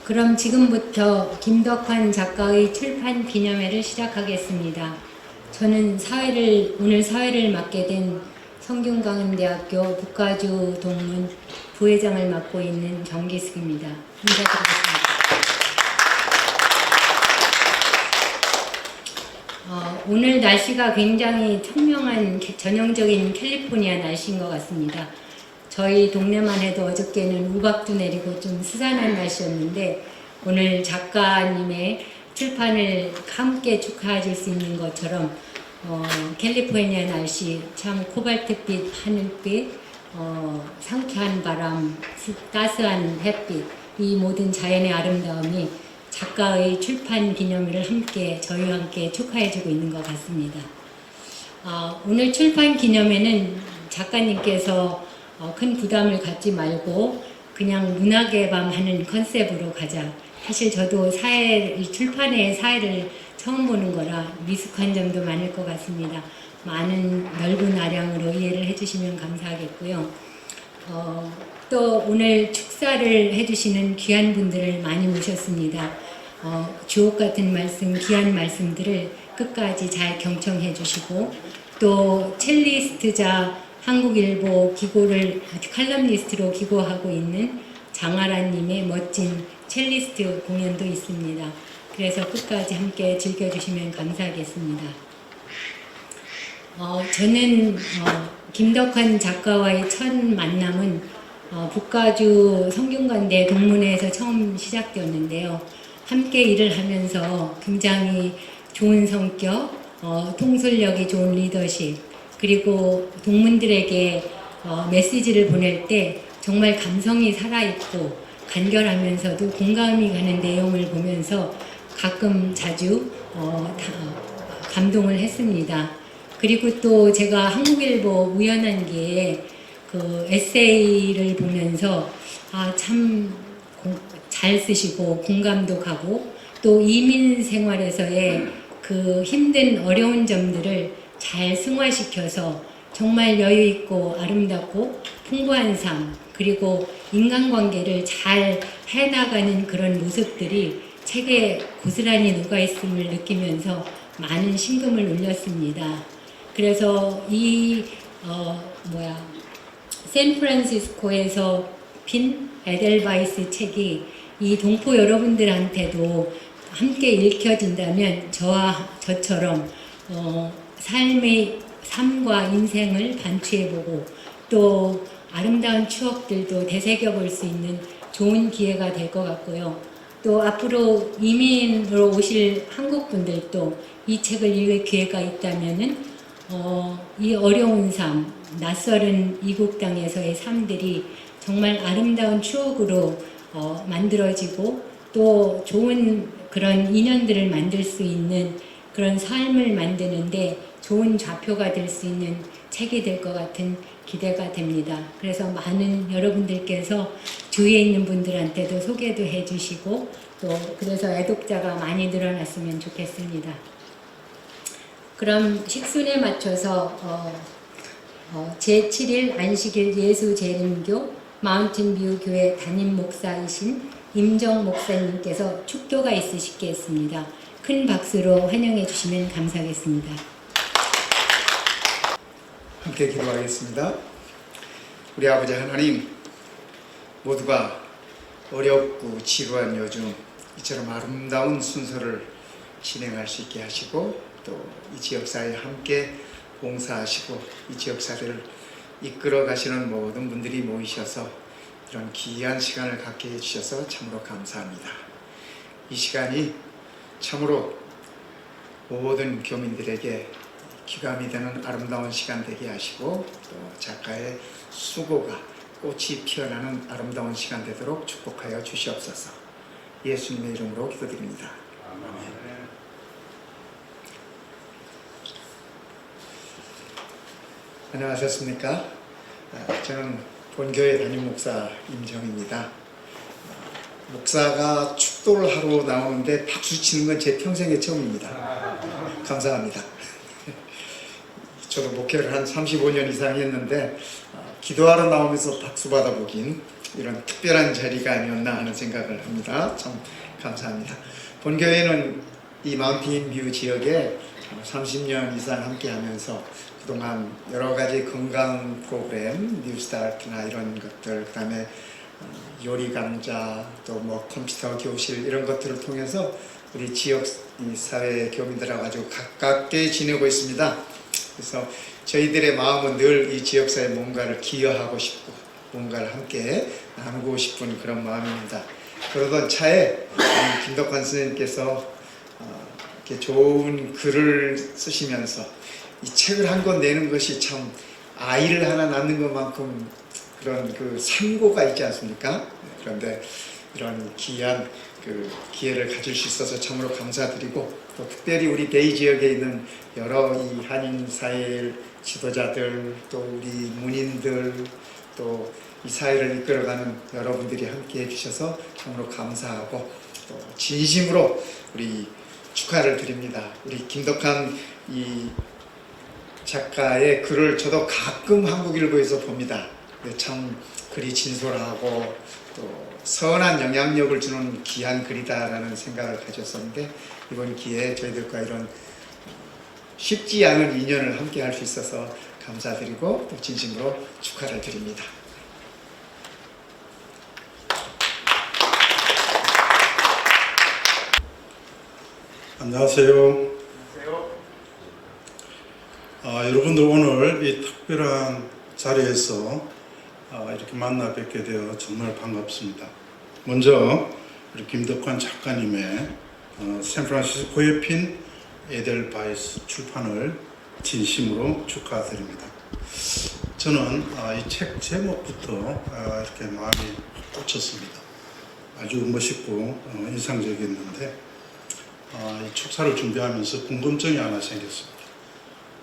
그럼 지금부터 김덕환 작가의 출판 기념회를 시작하겠습니다. 저는 오늘 사회를 맡게 된 성균관대학교 북가주 동문 부회장을 맡고 있는 정기숙입니다. 인사드리겠습니다. 오늘 날씨가 굉장히 청명한 전형적인 캘리포니아 날씨인 것 같습니다. 저희 동네만 해도 어저께는 우박도 내리고 좀 스산한 날씨였는데 오늘 작가님의 출판을 함께 축하해 줄 수 있는 것처럼 캘리포니아 날씨 참 코발트빛, 하늘빛, 상쾌한 바람, 따스한 햇빛, 이 모든 자연의 아름다움이 작가의 출판 기념일을 저희와 함께 축하해 주고 있는 것 같습니다. 오늘 출판 기념회는 작가님께서 큰 부담을 갖지 말고 그냥 문학의 밤 하는 컨셉으로 가자. 사실 저도 출판의 사회를 처음 보는 거라 미숙한 점도 많을 것 같습니다. 많은 넓은 아량으로 이해를 해주시면 감사하겠고요. 또 오늘 축사를 해주시는 귀한 분들을 많이 모셨습니다. 주옥 같은 말씀, 귀한 말씀들을 끝까지 잘 경청해 주시고 또 첼리스트자 한국일보 기고를 칼럼니스트로 기고하고 있는 장아라님의 멋진 첼리스트 공연도 있습니다. 그래서 끝까지 함께 즐겨주시면 감사하겠습니다. 저는 김덕환 작가와의 첫 만남은 북가주 성균관대 동문회에서 처음 시작되었는데요. 함께 일을 하면서 굉장히 좋은 성격, 통솔력이 좋은 리더십, 그리고 동문들에게 메시지를 보낼 때 정말 감성이 살아있고 간결하면서도 공감이 가는 내용을 보면서 자주 감동을 했습니다. 그리고 또 제가 한국일보 우연한 기회에 그 에세이를 보면서 참 잘 쓰시고 공감도 가고 또 이민 생활에서의 그 힘든 어려운 점들을 잘 승화시켜서 정말 여유있고 아름답고 풍부한 삶, 그리고 인간관계를 잘 해나가는 그런 모습들이 책에 고스란히 녹아있음을 느끼면서 많은 심금을 울렸습니다. 그래서 샌프란시스코에서 핀 에델바이스 책이 이 동포 여러분들한테도 함께 읽혀진다면 저처럼 삶과 인생을 반추해보고 또 아름다운 추억들도 되새겨볼 수 있는 좋은 기회가 될 것 같고요. 또 앞으로 이민으로 오실 한국분들도 이 책을 읽을 기회가 있다면은 이 어려운 삶, 낯설은 이국 땅에서의 삶들이 정말 아름다운 추억으로 만들어지고 또 좋은 그런 인연들을 만들 수 있는 그런 삶을 만드는데 좋은 좌표가 될 수 있는 책이 될 것 같은 기대가 됩니다. 그래서 많은 여러분들께서 주위에 있는 분들한테도 소개도 해주시고 또 그래서 애독자가 많이 늘어났으면 좋겠습니다. 그럼 식순에 맞춰서 제7일 안식일 예수재림교 마운틴뷰 교회 담임 목사이신 임정 목사님께서 축도가 있으시겠습니다. 큰 박수로 환영해 주시면 감사하겠습니다. 함께 기도하겠습니다. 우리 아버지 하나님, 모두가 어렵고 지루한 요즘 이처럼 아름다운 순서를 진행할 수 있게 하시고 또 이 지역사회에 함께 봉사하시고 이 지역사회를 이끌어 가시는 모든 분들이 모이셔서 이런 귀한 시간을 갖게 해주셔서 참으로 감사합니다. 이 시간이 참으로 모든 교민들에게 귀감이 되는 아름다운 시간 되게 하시고 또 작가의 수고가 꽃이 피어나는 아름다운 시간 되도록 축복하여 주시옵소서. 예수님의 이름으로 기도드립니다. 아멘. 안녕하셨습니까? 저는 본교회 담임 목사 임정입니다. 목사가 축도를 하러 나오는데 박수 치는 건 제 평생의 처음입니다. 감사합니다. 저도 목회를 한 35년 이상 했는데 기도하러 나오면서 박수 받아보긴 이런 특별한 자리가 아니었나 하는 생각을 합니다. 참 감사합니다. 본교회는 이 마운틴 뷰 지역에 30년 이상 함께 하면서 그동안 여러 가지 건강 프로그램, 뉴스타트나 이런 것들, 그 다음에 요리 강좌, 또 뭐 컴퓨터 교실 이런 것들을 통해서 우리 지역 사회 교민들하고 아주 가깝게 지내고 있습니다. 그래서 저희들의 마음은 늘 이 지역사회에 뭔가를 기여하고 싶고 뭔가를 함께 나누고 싶은 그런 마음입니다. 그러던 차에 김덕환 선생님께서 이렇게 좋은 글을 쓰시면서 이 책을 한 권 내는 것이 참 아이를 하나 낳는 것만큼 그런 그 산고가 있지 않습니까? 그런데 이런 귀한 그 기회를 가질 수 있어서 참으로 감사드리고, 또 특별히 우리 베이 지역에 있는 여러 이 한인 사회 지도자들, 또 우리 문인들, 또 이 사회를 이끌어가는 여러분들이 함께 해주셔서 참으로 감사하고 또 진심으로 우리 축하를 드립니다. 우리 김덕환 이 작가의 글을 저도 가끔 한국일보에서 봅니다. 참 글이 진솔하고 또 선한 영향력을 주는 귀한 글이다라는 생각을 가졌었는데, 이번 기회에 저희들과 이런 쉽지 않은 인연을 함께 할 수 있어서 감사드리고 또 진심으로 축하를 드립니다. 안녕하세요. 여러분들 오늘 이 특별한 자리에서 이렇게 만나 뵙게 되어 정말 반갑습니다. 먼저 우리 김덕환 작가님의 샌프란시스코에 핀 에델바이스 출판을 진심으로 축하드립니다. 저는 이 책 제목부터 이렇게 마음이 꽂혔습니다. 아주 멋있고 인상적이었는데 이 축사를 준비하면서 궁금증이 하나 생겼습니다.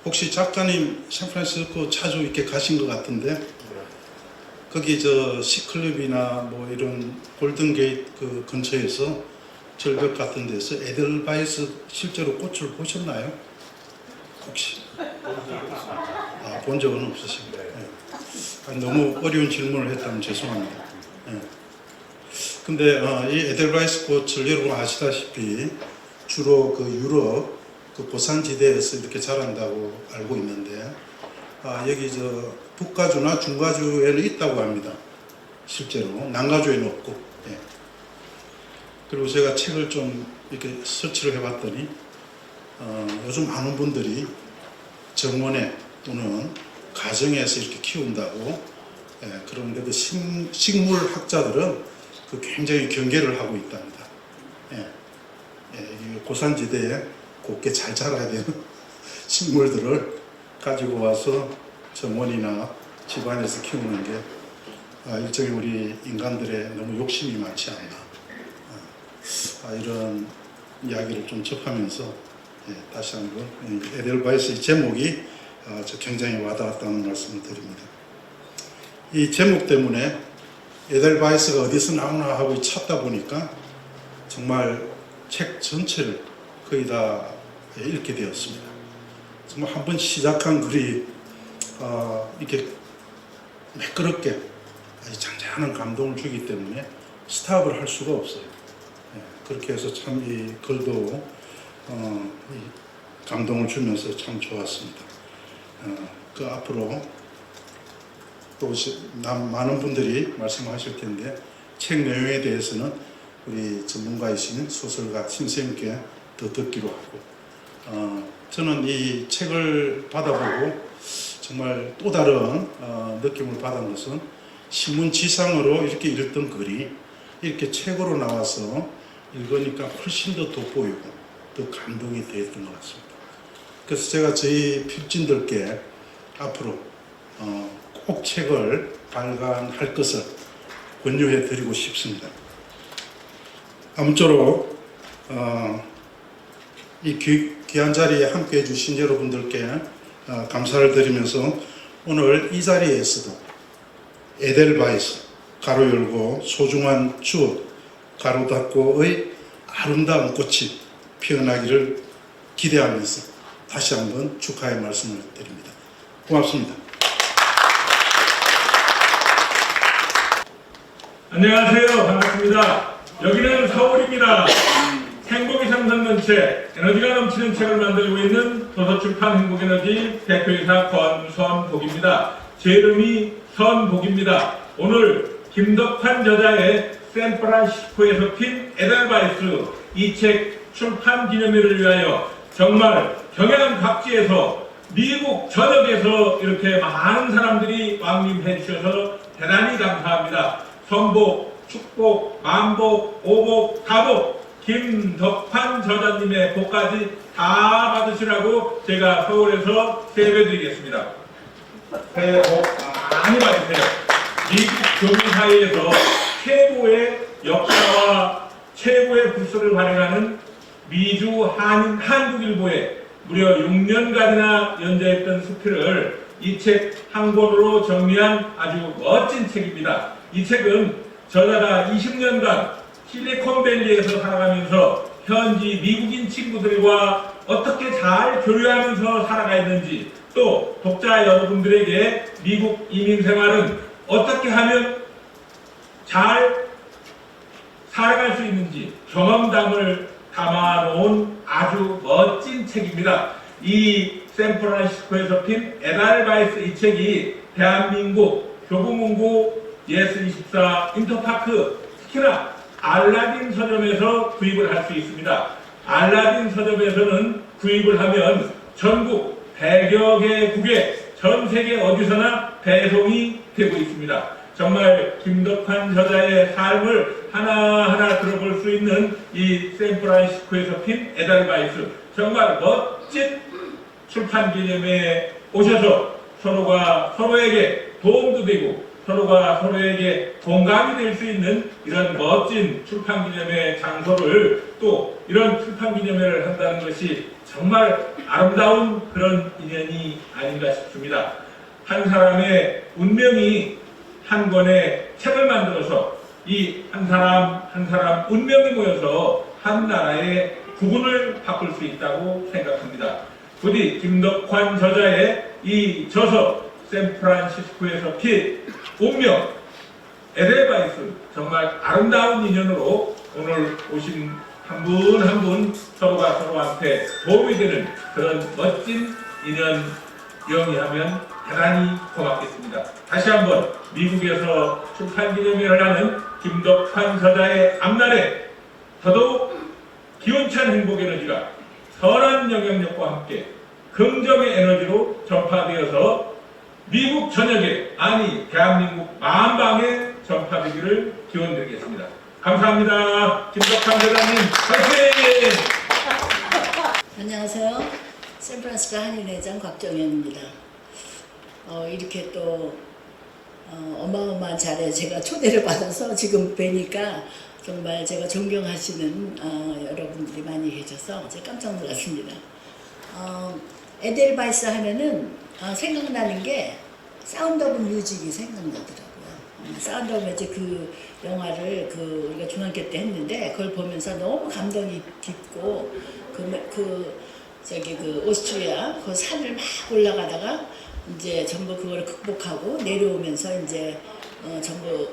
혹시 작가님 샌프란시스코 자주 이렇게 가신 것 같은데, 거기 저 시클럽이나 뭐 이런 골든게이트 그 근처에서 절벽 같은 데서 에델바이스 실제로 꽃을 보셨나요? 혹시? 본 적은 없으십니다. 네. 너무 어려운 질문을 했다면 죄송합니다. 네. 근데 이 에델바이스 꽃을 여러분 아시다시피 주로 그 유럽 그 고산지대에서 이렇게 자란다고 알고 있는데, 여기 저 북가주나 중가주에는 있다고 합니다. 실제로 남가주에는 없고. 예. 그리고 제가 책을 좀 이렇게 서치를 해봤더니 요즘 많은 분들이 정원에 또는 가정에서 이렇게 키운다고. 예. 그런데 그 식물학자들은 그 굉장히 경계를 하고 있답니다. 예. 이 고산지대에 곱게 잘 자라야 되는 식물들을 가지고 와서 정원이나 집안에서 키우는 게 일종의 우리 인간들의 너무 욕심이 많지 않나, 이런 이야기를 좀 접하면서 다시 한번 에델바이스의 제목이 저 굉장히 와닿았다는 말씀을 드립니다. 이 제목 때문에 에델바이스가 어디서 나오나 하고 찾다 보니까 정말 책 전체를 거의 다 읽게 되었습니다. 정말 한번 시작한 글이 이렇게 매끄럽게 잔잔한 감동을 주기 때문에 스탑을 할 수가 없어요. 그렇게 해서 참 이 글도 이 감동을 주면서 참 좋았습니다. 그 앞으로 또 많은 분들이 말씀하실 텐데, 책 내용에 대해서는 우리 전문가이신 소설가 신생님께 더 듣기로 하고, 저는 이 책을 받아보고 정말 또 다른 느낌을 받은 것은 신문지상으로 이렇게 읽던 글이 이렇게 책으로 나와서 읽으니까 훨씬 더 돋보이고 더 감동이 되었던 것 같습니다. 그래서 제가 저희 필진들께 앞으로 꼭 책을 발간할 것을 권유해 드리고 싶습니다. 아무쪼록 이 귀한 자리에 함께 해주신 여러분들께 감사를 드리면서 오늘 이 자리에서도 에델바이스 가로 열고 소중한 추억 가로 닫고의 아름다운 꽃이 피어나기를 기대하면서 다시 한번 축하의 말씀을 드립니다. 고맙습니다. 안녕하세요. 반갑습니다. 여기는 서울입니다. 행복이 상상된 에너지가 넘치는 책을 만들고 있는 도서출판 행복에너지 대표이사 권선복입니다. 제 이름이 선복입니다. 오늘 김덕환 저자의 샌프란시스코에서 핀 에델바이스 이 책 출판 기념회를 위하여 정말 경양 각지에서 미국 전역에서 이렇게 많은 사람들이 왕림해 주셔서 대단히 감사합니다. 선복, 축복, 만복, 오복, 다복 김덕환 저자님의 복까지 다 받으시라고 제가 서울에서 세배드리겠습니다. 새해 복 많이 받으세요. 미국 교민사회에서 최고의 역사와 최고의 부서를 발행하는 미주 한국일보에 무려 6년간이나 연재했던 스킬을 이 책 한 권으로 정리한 아주 멋진 책입니다. 이 책은 저자가 20년간 실리콘밸리에서 살아가면서 현지 미국인 친구들과 어떻게 잘 교류하면서 살아가야 되는지, 또 독자 여러분들에게 미국 이민 생활은 어떻게 하면 잘 살아갈 수 있는지 경험담을 담아놓은 아주 멋진 책입니다. 이 샌프란시스코에서 핀 에델바이스 이 책이 대한민국 교보문고 예스24 인터파크 특히나 알라딘 서점에서 구입을 할 수 있습니다. 알라딘 서점에서는 구입을 하면 전국 100여 개국에 전 세계 어디서나 배송이 되고 있습니다. 정말 김덕환 저자의 삶을 하나하나 들어볼 수 있는 이 샌프란시스코에서 핀 에델바이스 정말 멋진 출판 기념회에 오셔서 서로가 서로에게 도움도 되고 서로가 서로에게 공감이 될 수 있는 이런 멋진 출판 기념회 장소를, 또 이런 출판 기념회를 한다는 것이 정말 아름다운 그런 인연이 아닌가 싶습니다. 한 사람의 운명이 한 권의 책을 만들어서 이 한 사람 한 사람 운명이 모여서 한 나라의 국운을 바꿀 수 있다고 생각합니다. 부디 김덕환 저자의 이 저서 샌프란시스코에서 핀 운명 에델바이스 정말 아름다운 인연으로 오늘 오신 한 분 한 분 서로가 서로한테 도움이 되는 그런 멋진 인연 영위하면 대단히 고맙겠습니다. 다시 한번 미국에서 출판 기념회를 하는 김덕환 저자의 앞날에 더더욱 기운찬 행복 에너지가 선한 영향력과 함께 긍정의 에너지로 전파되어서 미국 전역에, 아니 대한민국 만방에 전파되기를 기원드리겠습니다. 감사합니다. 김덕환 저자님 화이팅! 안녕하세요. 샌프란시스코 한인회장 곽정현입니다. 이렇게 또 어마어마한 자리에 제가 초대를 받아서 지금 뵈니까 정말 제가 존경하시는 여러분들이 많이 계셔서 제가 깜짝 놀랐습니다. 에델바이스 하면은 생각나는 게 사운드 오브 뮤직이 생각나더라고요. 사운드 오브 뮤직 그 영화를 우리가 중학교 때 했는데 그걸 보면서 너무 감동이 깊고 그 오스트리아 그 산을 막 올라가다가 이제 전부 그거를 극복하고 내려오면서 이제 전부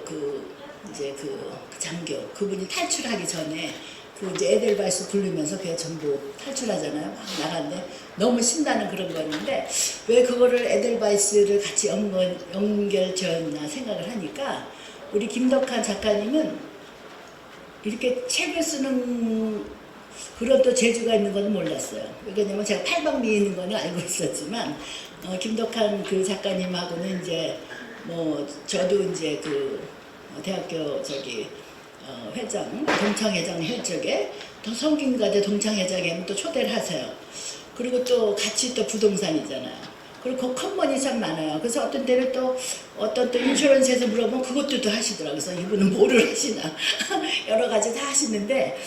이제 그 장교 그분이 탈출하기 전에 그 이제 에델바이스 부르면서 그게 전부 탈출하잖아요. 막 나갔는데 너무 신나는 그런 거였는데 왜 그거를 에델바이스를 같이 연결지었나 생각을 하니까 우리 김덕환 작가님은 이렇게 책을 쓰는 그런 또 재주가 있는 건 몰랐어요. 왜냐면 제가 팔방미에 있는 거는 알고 있었지만 김덕환 그 작가님하고는 이제 뭐 저도 이제 그 대학교 회장, 동창회장 할 적에 또 성균관대 동창회장에 또 초대를 하세요. 그리고 또 같이 또 부동산이잖아요. 그리고 그 컨먼이 참 많아요. 그래서 어떤 때는 또 어떤 또 인슈런스에서 물어보면 그것도 또 하시더라고요. 그래서 이분은 뭐를 하시나 여러 가지 다 하시는데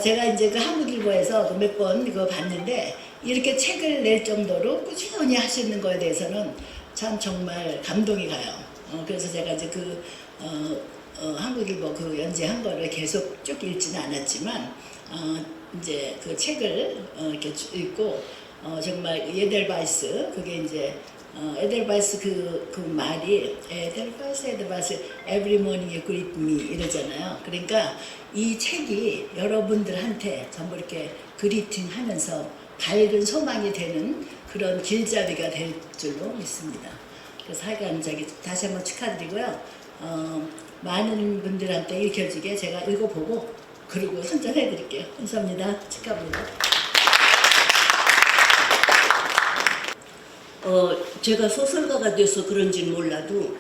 제가 이제 그 한국일보에서 몇 번 그거 봤는데 이렇게 책을 낼 정도로 꾸준히 하시는 거에 대해서는 참 정말 감동이 가요. 그래서 제가 이제 한국일보 그 연재한 거를 계속 쭉 읽지는 않았지만 이제 그 책을 이렇게 읽고 정말 에델바이스 그게 이제 에델바이스 그 말이 에델바이스 every morning you greet me 이러잖아요. 그러니까 이 책이 여러분들한테 전부 이렇게 그리팅하면서 밝은 소망이 되는 그런 길잡이가 될 줄로 믿습니다. 그래서 하여간 다시 한번 축하드리고요. 많은 분들한테 읽혀지게 제가 읽어보고 그리고 선전해드릴게요. 감사합니다. 축하합니다. 제가 소설가가 돼서 그런지는 몰라도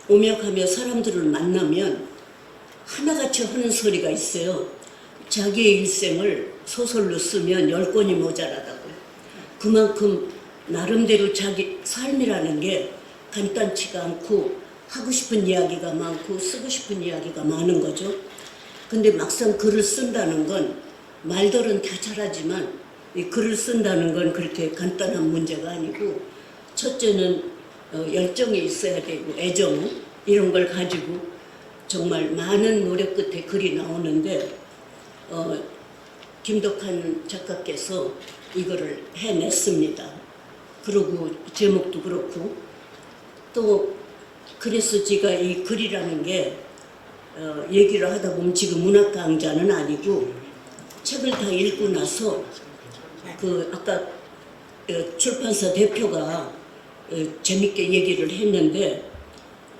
오며가며 사람들을 만나면 하나같이 하는 소리가 있어요. 자기의 일생을 소설로 쓰면 10권이 모자라다고요. 그만큼 나름대로 자기 삶이라는 게 간단치가 않고 하고 싶은 이야기가 많고 쓰고 싶은 이야기가 많은 거죠. 근데 막상 글을 쓴다는 건 말들은 다 잘하지만 이 글을 쓴다는 건 그렇게 간단한 문제가 아니고 첫째는 열정이 있어야 되고 애정 이런 걸 가지고 정말 많은 노력 끝에 글이 나오는데 김덕한 작가께서 이거를 해냈습니다. 그리고 제목도 그렇고 또 그래서 제가 이 글이라는 게 얘기를 하다 보면 지금 문학 강좌는 아니고 책을 다 읽고 나서 그 아까 출판사 대표가 재밌게 얘기를 했는데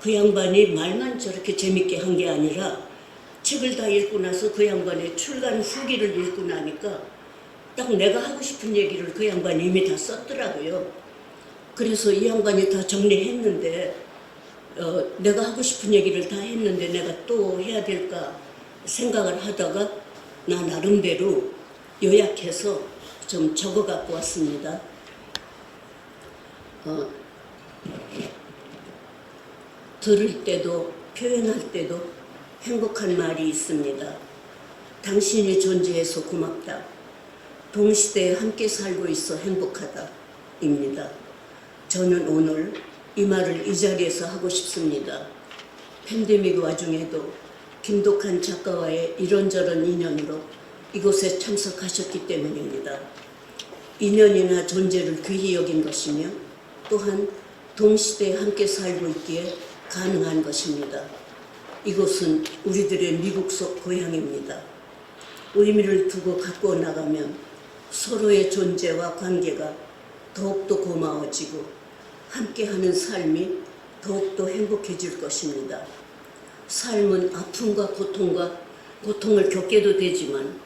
그 양반이 말만 저렇게 재밌게 한 게 아니라 책을 다 읽고 나서 그 양반의 출간 후기를 읽고 나니까 딱 내가 하고 싶은 얘기를 그 양반이 이미 다 썼더라고요. 그래서 이 양반이 다 정리했는데 내가 하고 싶은 얘기를 다 했는데 내가 또 해야 될까 생각을 하다가 나 나름대로 요약해서 좀 적어 갖고 왔습니다. 들을 때도 표현할 때도 행복한 말이 있습니다. 당신이 존재해서 고맙다. 동시대에 함께 살고 있어 행복하다. 입니다. 저는 오늘 이 말을 이 자리에서 하고 싶습니다. 팬데믹 와중에도 김독한 작가와의 이런저런 인연으로 이곳에 참석하셨기 때문입니다. 인연이나 존재를 귀히 여긴 것이며 또한 동시대에 함께 살고 있기에 가능한 것입니다. 이곳은 우리들의 미국 속 고향입니다. 의미를 두고 갖고 나가면 서로의 존재와 관계가 더욱더 고마워지고 함께하는 삶이 더욱더 행복해질 것입니다. 삶은 아픔과 고통을 겪게도 되지만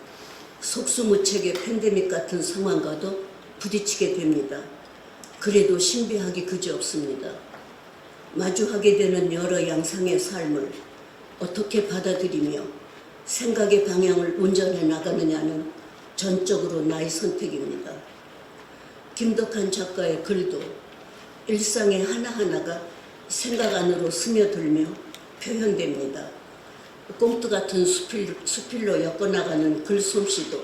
속수무책의 팬데믹 같은 상황과도 부딪히게 됩니다. 그래도 신비하기 그지없습니다. 마주하게 되는 여러 양상의 삶을 어떻게 받아들이며 생각의 방향을 운전해 나가느냐는 전적으로 나의 선택입니다. 김덕한 작가의 글도 일상의 하나하나가 생각 안으로 스며들며 표현됩니다. 꽁트 같은 수필로 엮어나가는 글솜씨도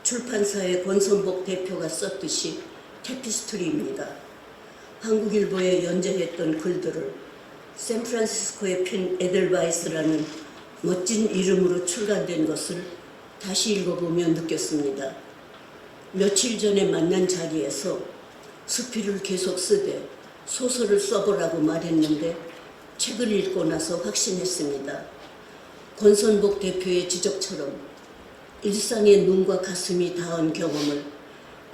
출판사의 권선복 대표가 썼듯이 테피스트리입니다. 한국일보에 연재했던 글들을 샌프란시스코에 핀 에델바이스라는 멋진 이름으로 출간된 것을 다시 읽어보며 느꼈습니다. 며칠 전에 만난 자리에서 수필을 계속 쓰되 소설을 써보라고 말했는데 책을 읽고 나서 확신했습니다. 권선복 대표의 지적처럼 일상의 눈과 가슴이 닿은 경험을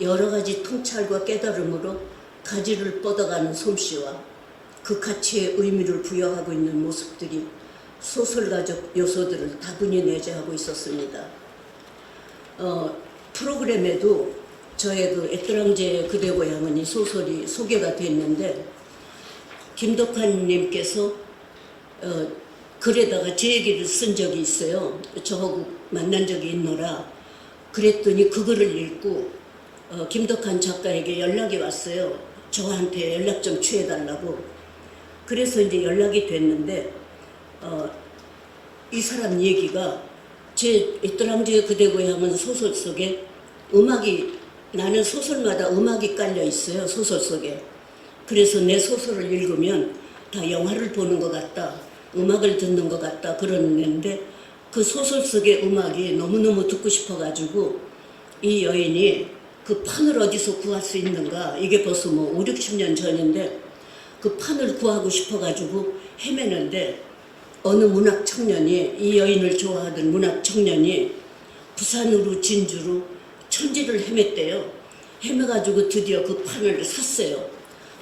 여러 가지 통찰과 깨달음으로 가지를 뻗어가는 솜씨와 그 가치에 의미를 부여하고 있는 모습들이 소설가적 요소들을 다분히 내재하고 있었습니다. 프로그램에도 저의 그 에트랑제 그대 고향은 이 소설이 소개가 됐는데 김덕한 님께서 글에다가 제 얘기를 쓴 적이 있어요. 저하고 만난 적이 있노라. 그랬더니 그 글을 읽고 김덕한 작가에게 연락이 왔어요. 저한테 연락 좀 취해달라고. 그래서 이제 연락이 됐는데 이 사람 얘기가 제 에트랑제 그대 고향은 소설 속에 나는 소설마다 음악이 깔려 있어요. 소설 속에. 그래서 내 소설을 읽으면 다 영화를 보는 것 같다. 음악을 듣는 것 같다. 그러는데 그 소설 속의 음악이 너무너무 듣고 싶어가지고 이 여인이 그 판을 어디서 구할 수 있는가? 이게 벌써 뭐 5, 60년 전인데 그 판을 구하고 싶어가지고 헤매는데 어느 문학 청년이, 이 여인을 좋아하던 문학 청년이 부산으로 진주로 천지를 헤맸대요. 헤매가지고 드디어 그 판을 샀어요.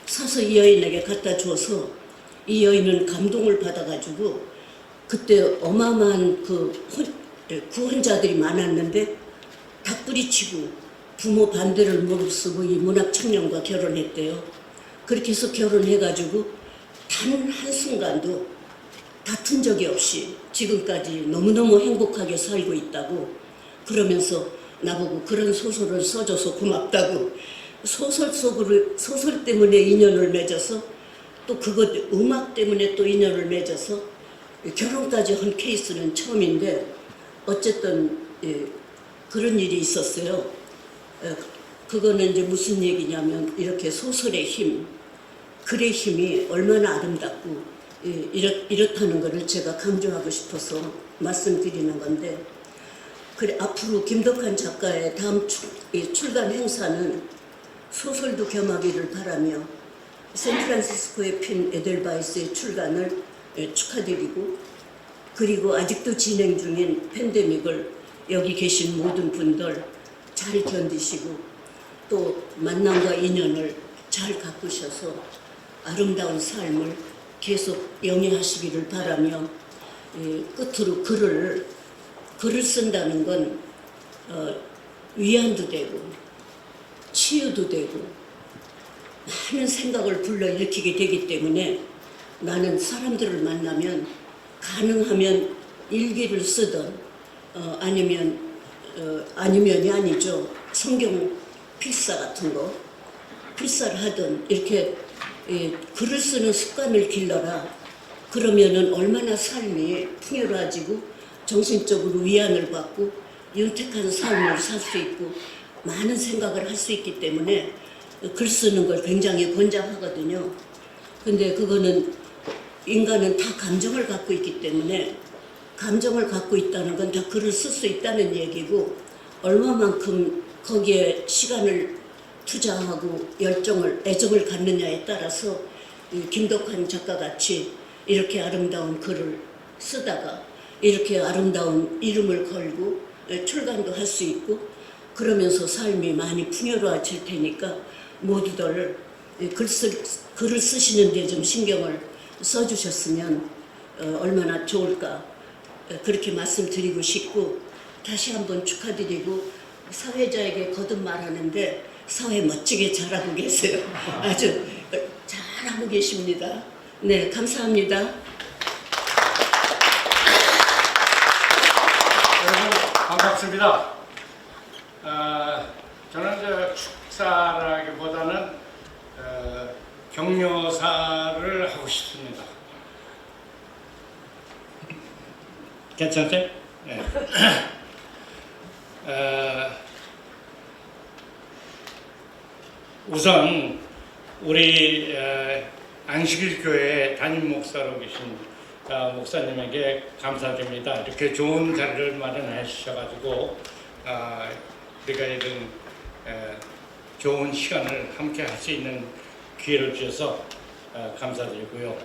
사서 이 여인에게 갖다 줘서 이 여인은 감동을 받아가지고 그때 어마어마한 구원자들이 많았는데 다 뿌리치고 부모 반대를 무릅쓰고 이 문학 청년과 결혼했대요. 그렇게 해서 결혼해가지고 단 한순간도 다툰 적이 없이 지금까지 너무너무 행복하게 살고 있다고 그러면서 나보고 그런 소설을 써줘서 고맙다고 소설 때문에 인연을 맺어서 또 그것 음악 때문에 또 인연을 맺어서 결혼까지 한 케이스는 처음인데 어쨌든 그런 일이 있었어요. 그거는 이제 무슨 얘기냐면 이렇게 소설의 힘, 글의 힘이 얼마나 아름답고 이렇다는 것을 제가 강조하고 싶어서 말씀드리는 건데 그래 앞으로 김덕환 작가의 다음 출간 행사는 소설도 겸하기를 바라며 샌프란시스코에 핀 에델바이스의 출간을 축하드리고 그리고 아직도 진행 중인 팬데믹을 여기 계신 모든 분들 잘 견디시고 또 만남과 인연을 잘 가꾸셔서 아름다운 삶을 계속 영위하시기를 바라며 끝으로 글을 쓴다는 건 위안도 되고 치유도 되고 많은 생각을 불러일으키게 되기 때문에 나는 사람들을 만나면 가능하면 일기를 쓰든 아니면이 아니죠. 성경 필사 같은 거 필사를 하든 이렇게 글을 쓰는 습관을 길러라. 그러면은 얼마나 삶이 풍요로워지고 정신적으로 위안을 받고 윤택한 삶을 살 수 있고 많은 생각을 할 수 있기 때문에 글 쓰는 걸 굉장히 권장하거든요. 근데 그거는 인간은 다 감정을 갖고 있기 때문에 감정을 갖고 있다는 건 다 글을 쓸 수 있다는 얘기고 얼마만큼 거기에 시간을 투자하고 애정을 갖느냐에 따라서 김덕환 작가같이 이렇게 아름다운 글을 쓰다가 이렇게 아름다운 이름을 걸고 출간도 할 수 있고 그러면서 삶이 많이 풍요로워질 테니까 모두들 글을 쓰시는 데 좀 신경을 써주셨으면 얼마나 좋을까 그렇게 말씀드리고 싶고 다시 한번 축하드리고 사회자에게 거듭 말하는데 사회 멋지게 잘하고 계세요. 아주 잘하고 계십니다. 네, 감사합니다. 여러분 반갑습니다. 저는 축사라기보다는 격려사를 하고 싶습니다. 괜찮대? 네. 우선 우리 안식일교회 담임 목사로 계신 목사님에게 감사드립니다. 이렇게 좋은 자리를 마련해 주셔가지고 우리가 이런 좋은 시간을 함께 할 수 있는 기회를 주셔서 감사드리고요.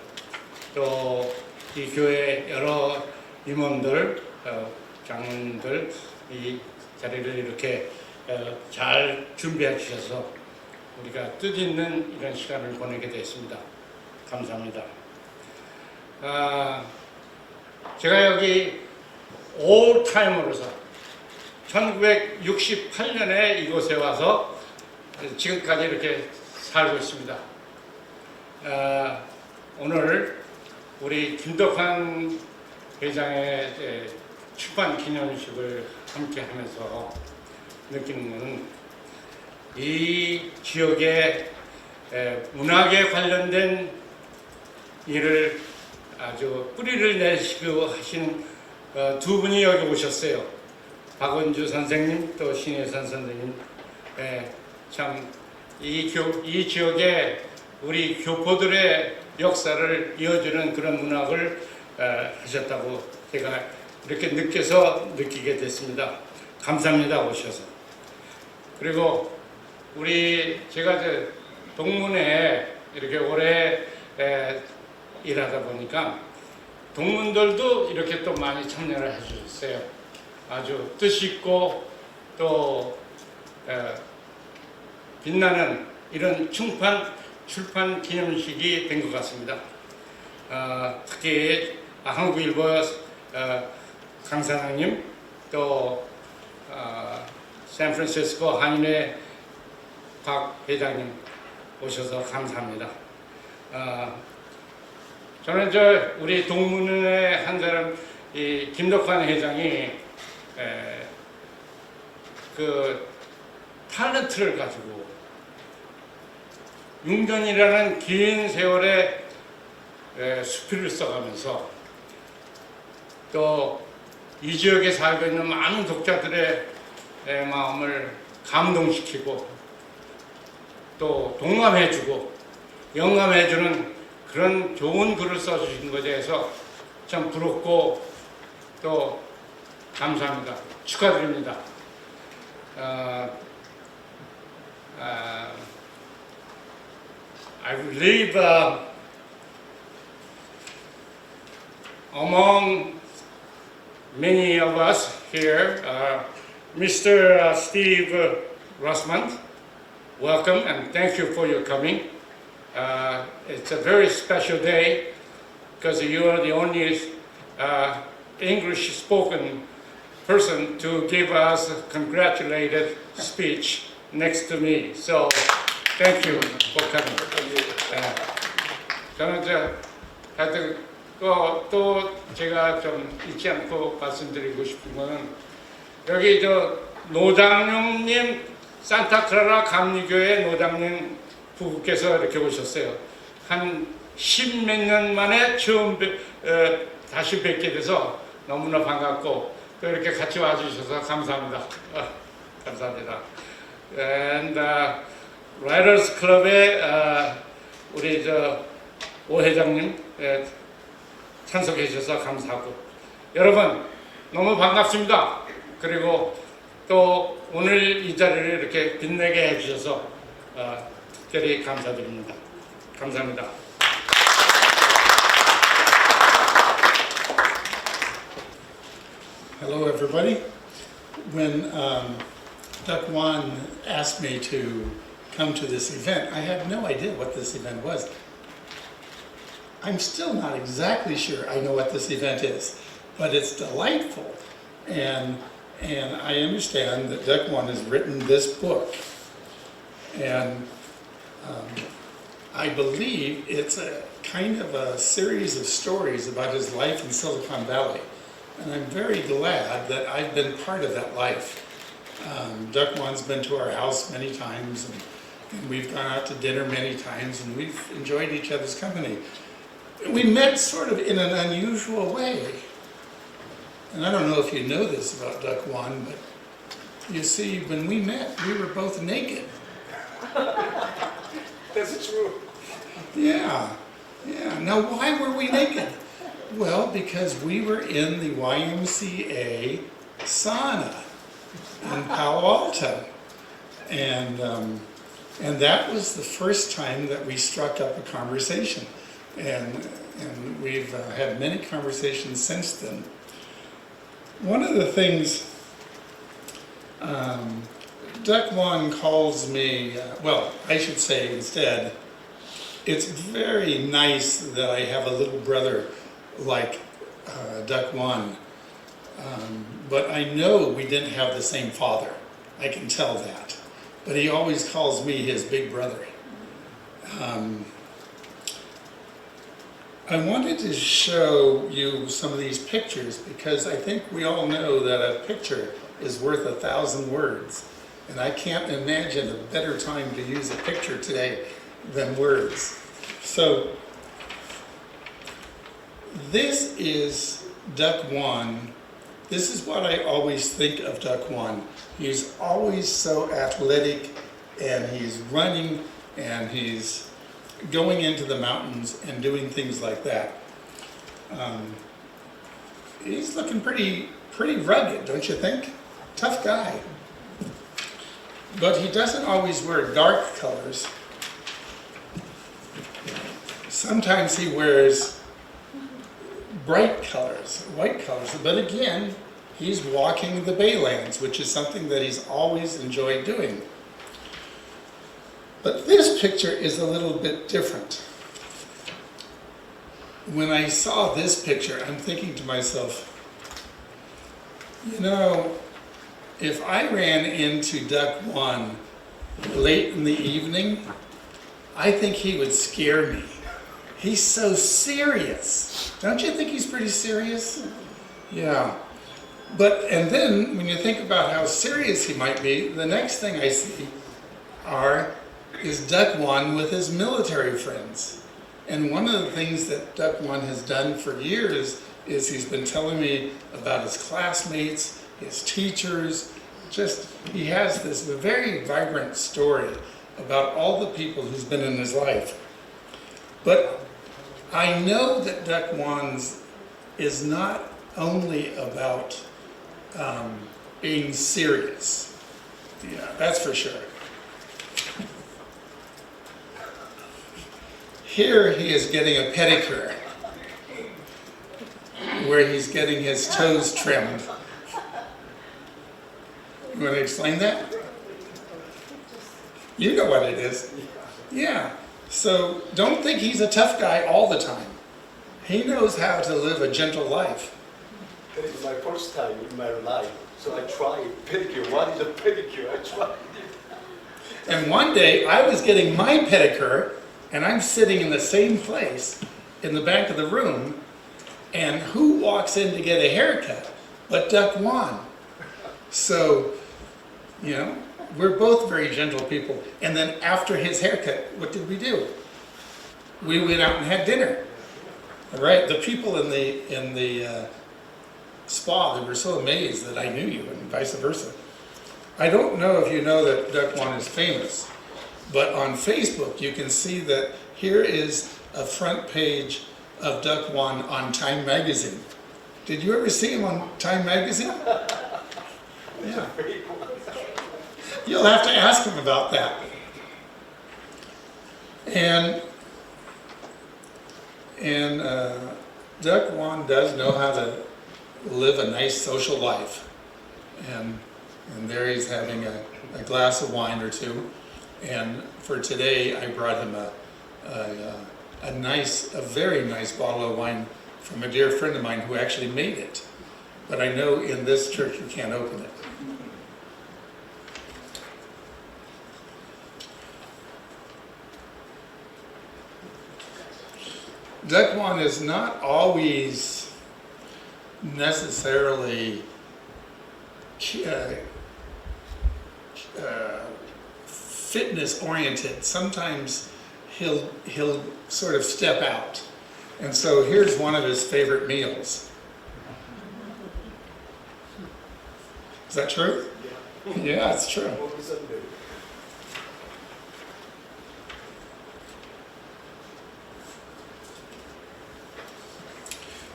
또 이 교회 여러 임원들, 장로님들 이 자리를 이렇게 잘 준비해 주셔서 우리가 뜻있는 이런 시간을 보내게 됐습니다. 감사합니다. 제가 여기 올타이머로서 1968년에 이곳에 와서 지금까지 이렇게 살고 있습니다. 오늘 우리 김덕환 회장의 출판 기념식을 함께 하면서 느끼는 것은 이 지역의 문학에 관련된 일을 아주 뿌리를 내시고 하신 두 분이 여기 오셨어요. 박원주 선생님 또 신혜선 선생님. 참 이 지역에 우리 교포들의 역사를 이어주는 그런 문학을 하셨다고 제가 이렇게 느끼게 됐습니다. 감사합니다. 오셔서. 그리고 제가 이제 동문회 이렇게 오래 일하다 보니까 동문들도 이렇게 또 많이 참여를 해주셨어요. 아주 뜻있고 또 빛나는 이런 출판 기념식이 된 것 같습니다. 특히 한국일보 강 사장님 또 샌프란시스코 한인회 박 회장님 오셔서 감사합니다. 저는 우리 동문회 한 사람 이 김덕환 회장이 그 탤런트를 가지고 6년이라는 긴 세월에 수필을 써가면서 또 이 지역에 살고 있는 많은 독자들의 마음을 감동시키고 또 동감해주고 영감해주는 그런 좋은 글을 써주신 것에 대해서 참 부럽고 또 감사합니다. 축하드립니다. I believe among many of us here, Mr. Steve Rossman, welcome and thank you for your coming. It's a very special day because you are the only English-spoken person to give us a congratulated speech next to me. So thank you for coming. 저는 하여튼 또 제가 좀 잊지 않고 말씀드리고 싶은 거는 여기 노장룡님 산타클라라 감리교회 노장님 부부께서 이렇게 오셨어요. 한 10몇 년 만에 처음 다시 뵙게 돼서 너무나 반갑고 또 이렇게 같이 와주셔서 감사합니다. 감사합니다. And 라이더스 클럽의 우리 오 회장님 참석해 주셔서 감사하고 여러분 너무 반갑습니다. 그리고 또 오늘 이 자리를 이렇게 빛내게 해주셔서 특별히 감사드립니다. 감사합니다. Hello, everybody. When Duck Wan asked me to come to this event, I had no idea what this event was. I'm still not exactly sure I know what this event is, but it's delightful. And I understand that Duck Wan has written this book. And I believe it's a kind of a series of stories about his life in Silicon Valley. And I'm very glad that I've been part of that life. Duck Wan's been to our house many times, and we've gone out to dinner many times, and we've enjoyed each other's company. We met sort of in an unusual way. And I don't know if you know this about Duck Wan, but you see, when we met, we were both naked. That's true. Yeah. Now, why were we naked? Well, because we were in the YMCA sauna in Palo Alto. And that was the first time that we struck up a conversation. And we've had many conversations since then. One of the things Duck Wan calls me, well, I should say instead, it's very nice that I have a little brother like Duck Wan. But I know we didn't have the same father. I can tell that. But he always calls me his big brother. I wanted to show you some of these pictures because I think we all know that a picture is worth 1,000 words. And I can't imagine a better time to use a picture today than words. So this is Duck Wan. This is what I always think of Duck Wan. He's always so athletic, and he's running, and he's going into the mountains and doing things like that. He's looking pretty rugged, don't you think? Tough guy. but he doesn't always wear dark colors. Sometimes he wears bright colors, white colors, but again, he's walking the Baylands, which is something that he's always enjoyed doing. But this picture is a little bit different. When I saw this picture, I'm thinking to myself, you know, if I ran into Duck One late in the evening, I think he would scare me. He's so serious. Don't you think he's pretty serious? Yeah. But, and then when you think about how serious he might be, the next thing I see is Duck One with his military friends. And one of the things that Duck One has done for years is he's been telling me about his classmates, his teachers. Just, he has this very vibrant story about all the people who's been in his life. But I know that Duck One's is not only about being serious. Yeah, that's for sure. Here he is getting a pedicure, where he's getting his toes trimmed. You want to explain that? You know what it is. Yeah. So don't think he's a tough guy all the time. He knows how to live a gentle life. That is my first time in my life, so I tried pedicure. What is a pedicure? I tried. And one day I was getting my pedicure, and I'm sitting in the same place in the back of the room, and who walks in to get a haircut but Duck One? So, you know, we're both very gentle people. And then after his haircut, what did we do? We went out and had dinner. All right, the people in the spa, they were so amazed that I knew you, and vice versa. I don't know if you know that Duck One is famous, but on Facebook you can see that here is a front page of Duck One on Time Magazine. Did you ever see him on Time Magazine? Yeah. You'll have to ask him about that. And Duck One does know how to live a nice social life. And there he's having a glass of wine or two. And for today, I brought him a very nice bottle of wine from a dear friend of mine who actually made it. But I know in this church you can't open it. Duck One is not always necessarily fitness oriented. Sometimes he'll sort of step out. And so here's one of his favorite meals. Is that true? Yeah, it's true.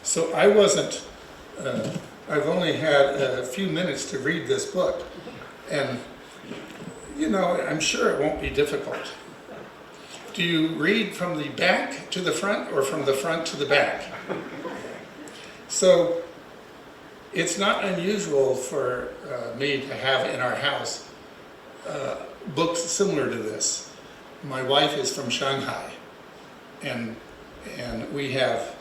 So I wasn't, I've only had a few minutes to read this book, and you know, I'm sure it won't be difficult. Do you read from the back to the front or from the front to the back? So it's not unusual for me to have in our house books similar to this. My wife is from Shanghai, and we have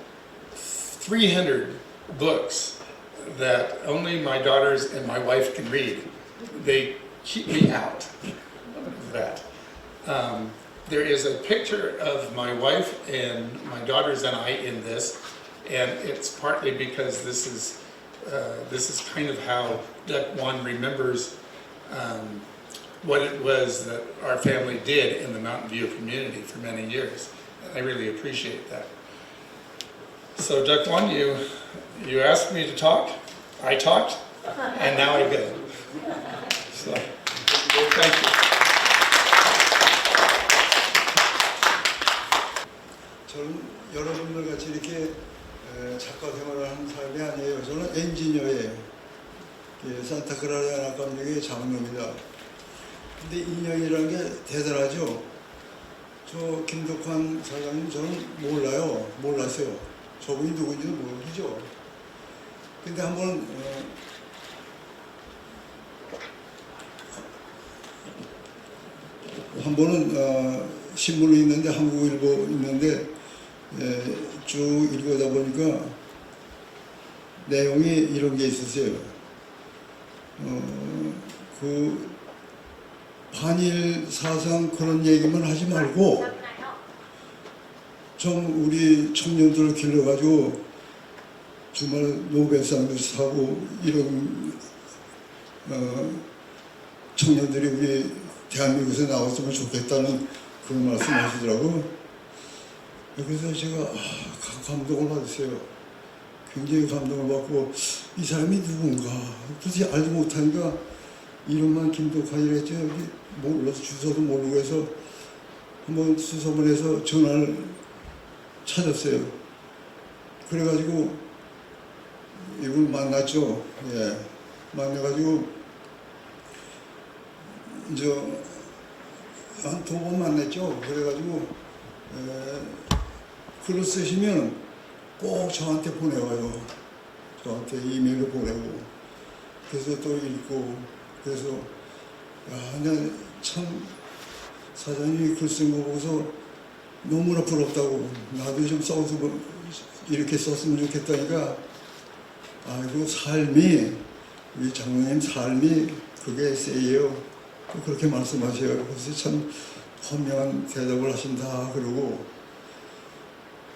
300 books that only my daughters and my wife can read. They keep me out of that. There is a picture of my wife and my daughters and I in this, and it's partly because this is kind of how Duck One remembers what it was that our family did in the Mountain View community for many years. And I really appreciate that. So Duck One, you asked me to talk, I talked, and now I go. So, thank you. 저는 여러분들 같이 이렇게 작가 생활을 하는 사람이 아니에요. 저는 엔지니어예요. 산타크라라 낙감역의 장로입니다. 근데 인연이라는 게 대단하죠. 저 김덕환 사장님 저는 몰라요. 몰랐어요. 저분이 누군지도 모르죠. 근데 한번 한 번은 신문이 있는데 한국일보 있는데 쭉 읽어다 보니까 내용이 이런 게 있었어요. 그 반일 사상 그런 얘기만 하지 말고 좀 우리 청년들을 길러가지고 정말 노벨상도 사고 이런 청년들이 우리 대한민국에서 나왔으면 좋겠다는 그런 말씀 하시더라고요. 그래서 제가 감동을 받았어요. 굉장히 감동을 받고 이 사람이 누군가 도대체 알지 못하니까 이름만 김덕환이랬죠. 여기 몰라서 주소도 모르고 해서 한번 수소문해서 전화를 찾았어요. 그래가지고 이걸 만났죠. 예, 만나가지고 이제 한 2번 만났죠. 그래가지고 글을 쓰시면 꼭 저한테 보내와요. 저한테 이메일로 보내고 그래서 또 읽고 그래서 참 사장님이 글 쓴 거 보고서 너무나 부럽다고 나도 좀 써서 이렇게 썼으면 좋겠다니까 아이고 삶이 우리 장로님 삶이 그게 에세이예요. 그렇게 말씀하셔요. 그래서 참 현명한 대답을 하신다 그러고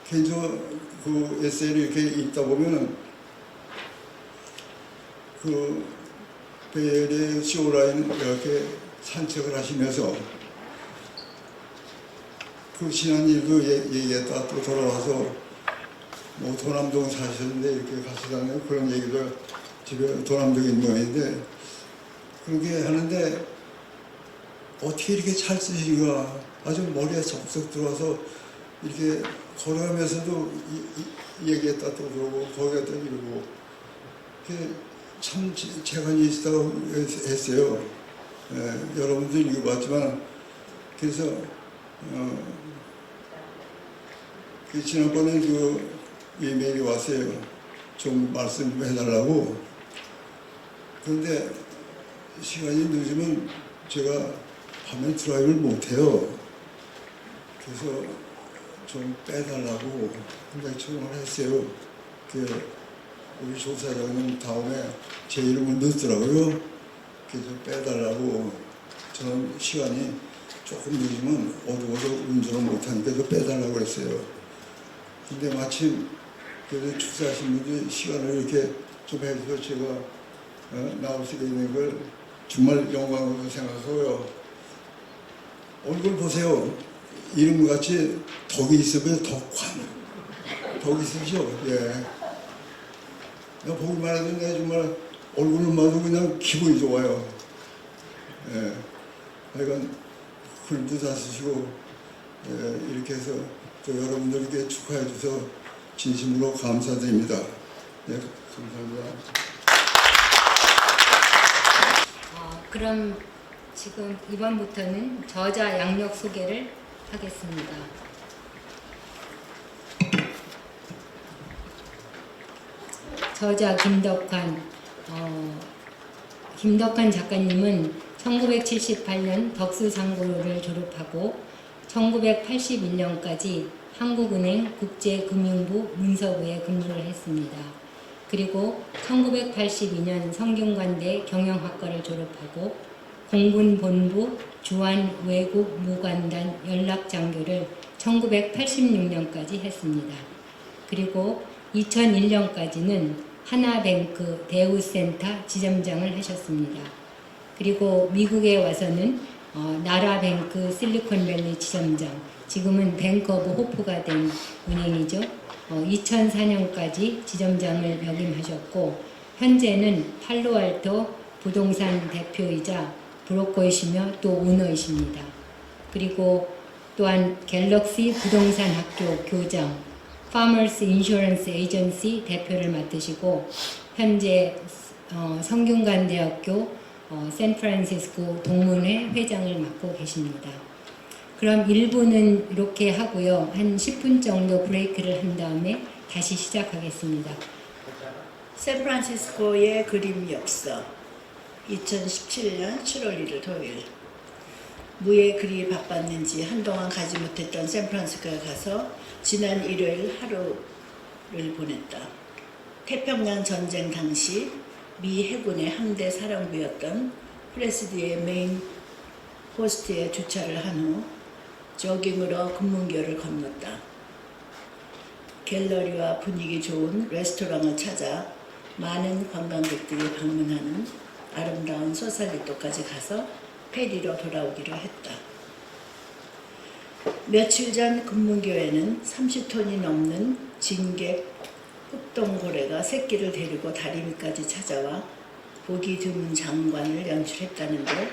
그래서 그 에세이를 이렇게 읽다 보면 그 베일의 쇼라인 이렇게 산책을 하시면서 그 지난 일도 얘기했다 또 돌아와서 뭐 도남동 사셨는데 이렇게 가시다는 그런 얘기도 집에 도남동에 있는 모양인데 그렇게 하는데 어떻게 이렇게 잘 쓰시는가 아주 머리에 쏙쏙 들어와서 이렇게 걸어가면서도 얘기했다 또 그러고 거기다 또 이러고 참 재간이 있다고 했어요. 예, 여러분도 읽어봤지만 그래서 그 지난번에 그 이메일이 왔어요. 좀 말씀 좀 해달라고. 그런데 시간이 늦으면 제가 밤에 드라이브를 못해요. 그래서 좀 빼달라고 굉장히 청원을 했어요. 우리 조사장님 다음에 제 이름을 넣었더라고요. 그래서 빼달라고 저는 시간이 조금 늦으면 어두워서 운전을 못하니까 좀 빼달라고 그랬어요. 근데 마침 그래도 축사하신 분들이 시간을 이렇게 좀 해줘서 제가 나올 수 있는 걸 정말 영광으로 생각하고요. 얼굴 보세요. 이름같이 덕이 있으면 덕환. 덕이 있으시죠? 예. 내가 보기만 해도 내가 정말 얼굴을 봐도 그냥 기분이 좋아요. 예. 하여간 글도 다 쓰시고, 예. 이렇게 해서 또 여러분들께 축하해 주셔서 진심으로 감사드립니다. 예. 감사합니다. 그럼 지금 이번부터는 저자 양력 소개를 하겠습니다. 저자 김덕환 작가님은 1978년 덕수상고를 졸업하고 1981년까지 한국은행 국제금융부 문서부에 근무를 했습니다. 그리고 1982년 성균관대 경영학과를 졸업하고 공군본부 주한외국무관단 연락장교를 1986년까지 했습니다. 그리고 2001년까지는 하나뱅크 대우센터 지점장을 하셨습니다. 그리고 미국에 와서는 나라뱅크 실리콘밸리 지점장, 지금은 뱅크 오브 호프가 된 은행이죠. 2004년까지 지점장을 역임하셨고 현재는 팔로알토 부동산 대표이자 브로커이시며 또 오너이십니다. 그리고 또한 갤럭시 부동산 학교 교장, 파머스 인슈런스 에이전시 대표를 맡으시고 현재 성균관대학교 샌프란시스코 동문회 회장을 맡고 계십니다. 그럼 1부는 이렇게 하고요. 한 10분 정도 브레이크를 한 다음에 다시 시작하겠습니다. 샌프란시스코의 그림 역사 2017년 7월 1일 토요일 무에 그리 바빴는지 한동안 가지 못했던 샌프란시스코에 가서 지난 일요일 하루를 보냈다. 태평양 전쟁 당시 미 해군의 함대 사령부였던 프레시디의 메인 포스트에 주차를 한 후 조깅으로 금문교를 건넜다. 갤러리와 분위기 좋은 레스토랑을 찾아 많은 관광객들이 방문하는 아름다운 소살리토까지 가서 페리로 돌아오기로 했다. 며칠 전 금문교에는 30톤이 넘는 진객 흑동고래가 새끼를 데리고 다리미까지 찾아와 보기 드문 장관을 연출했다는데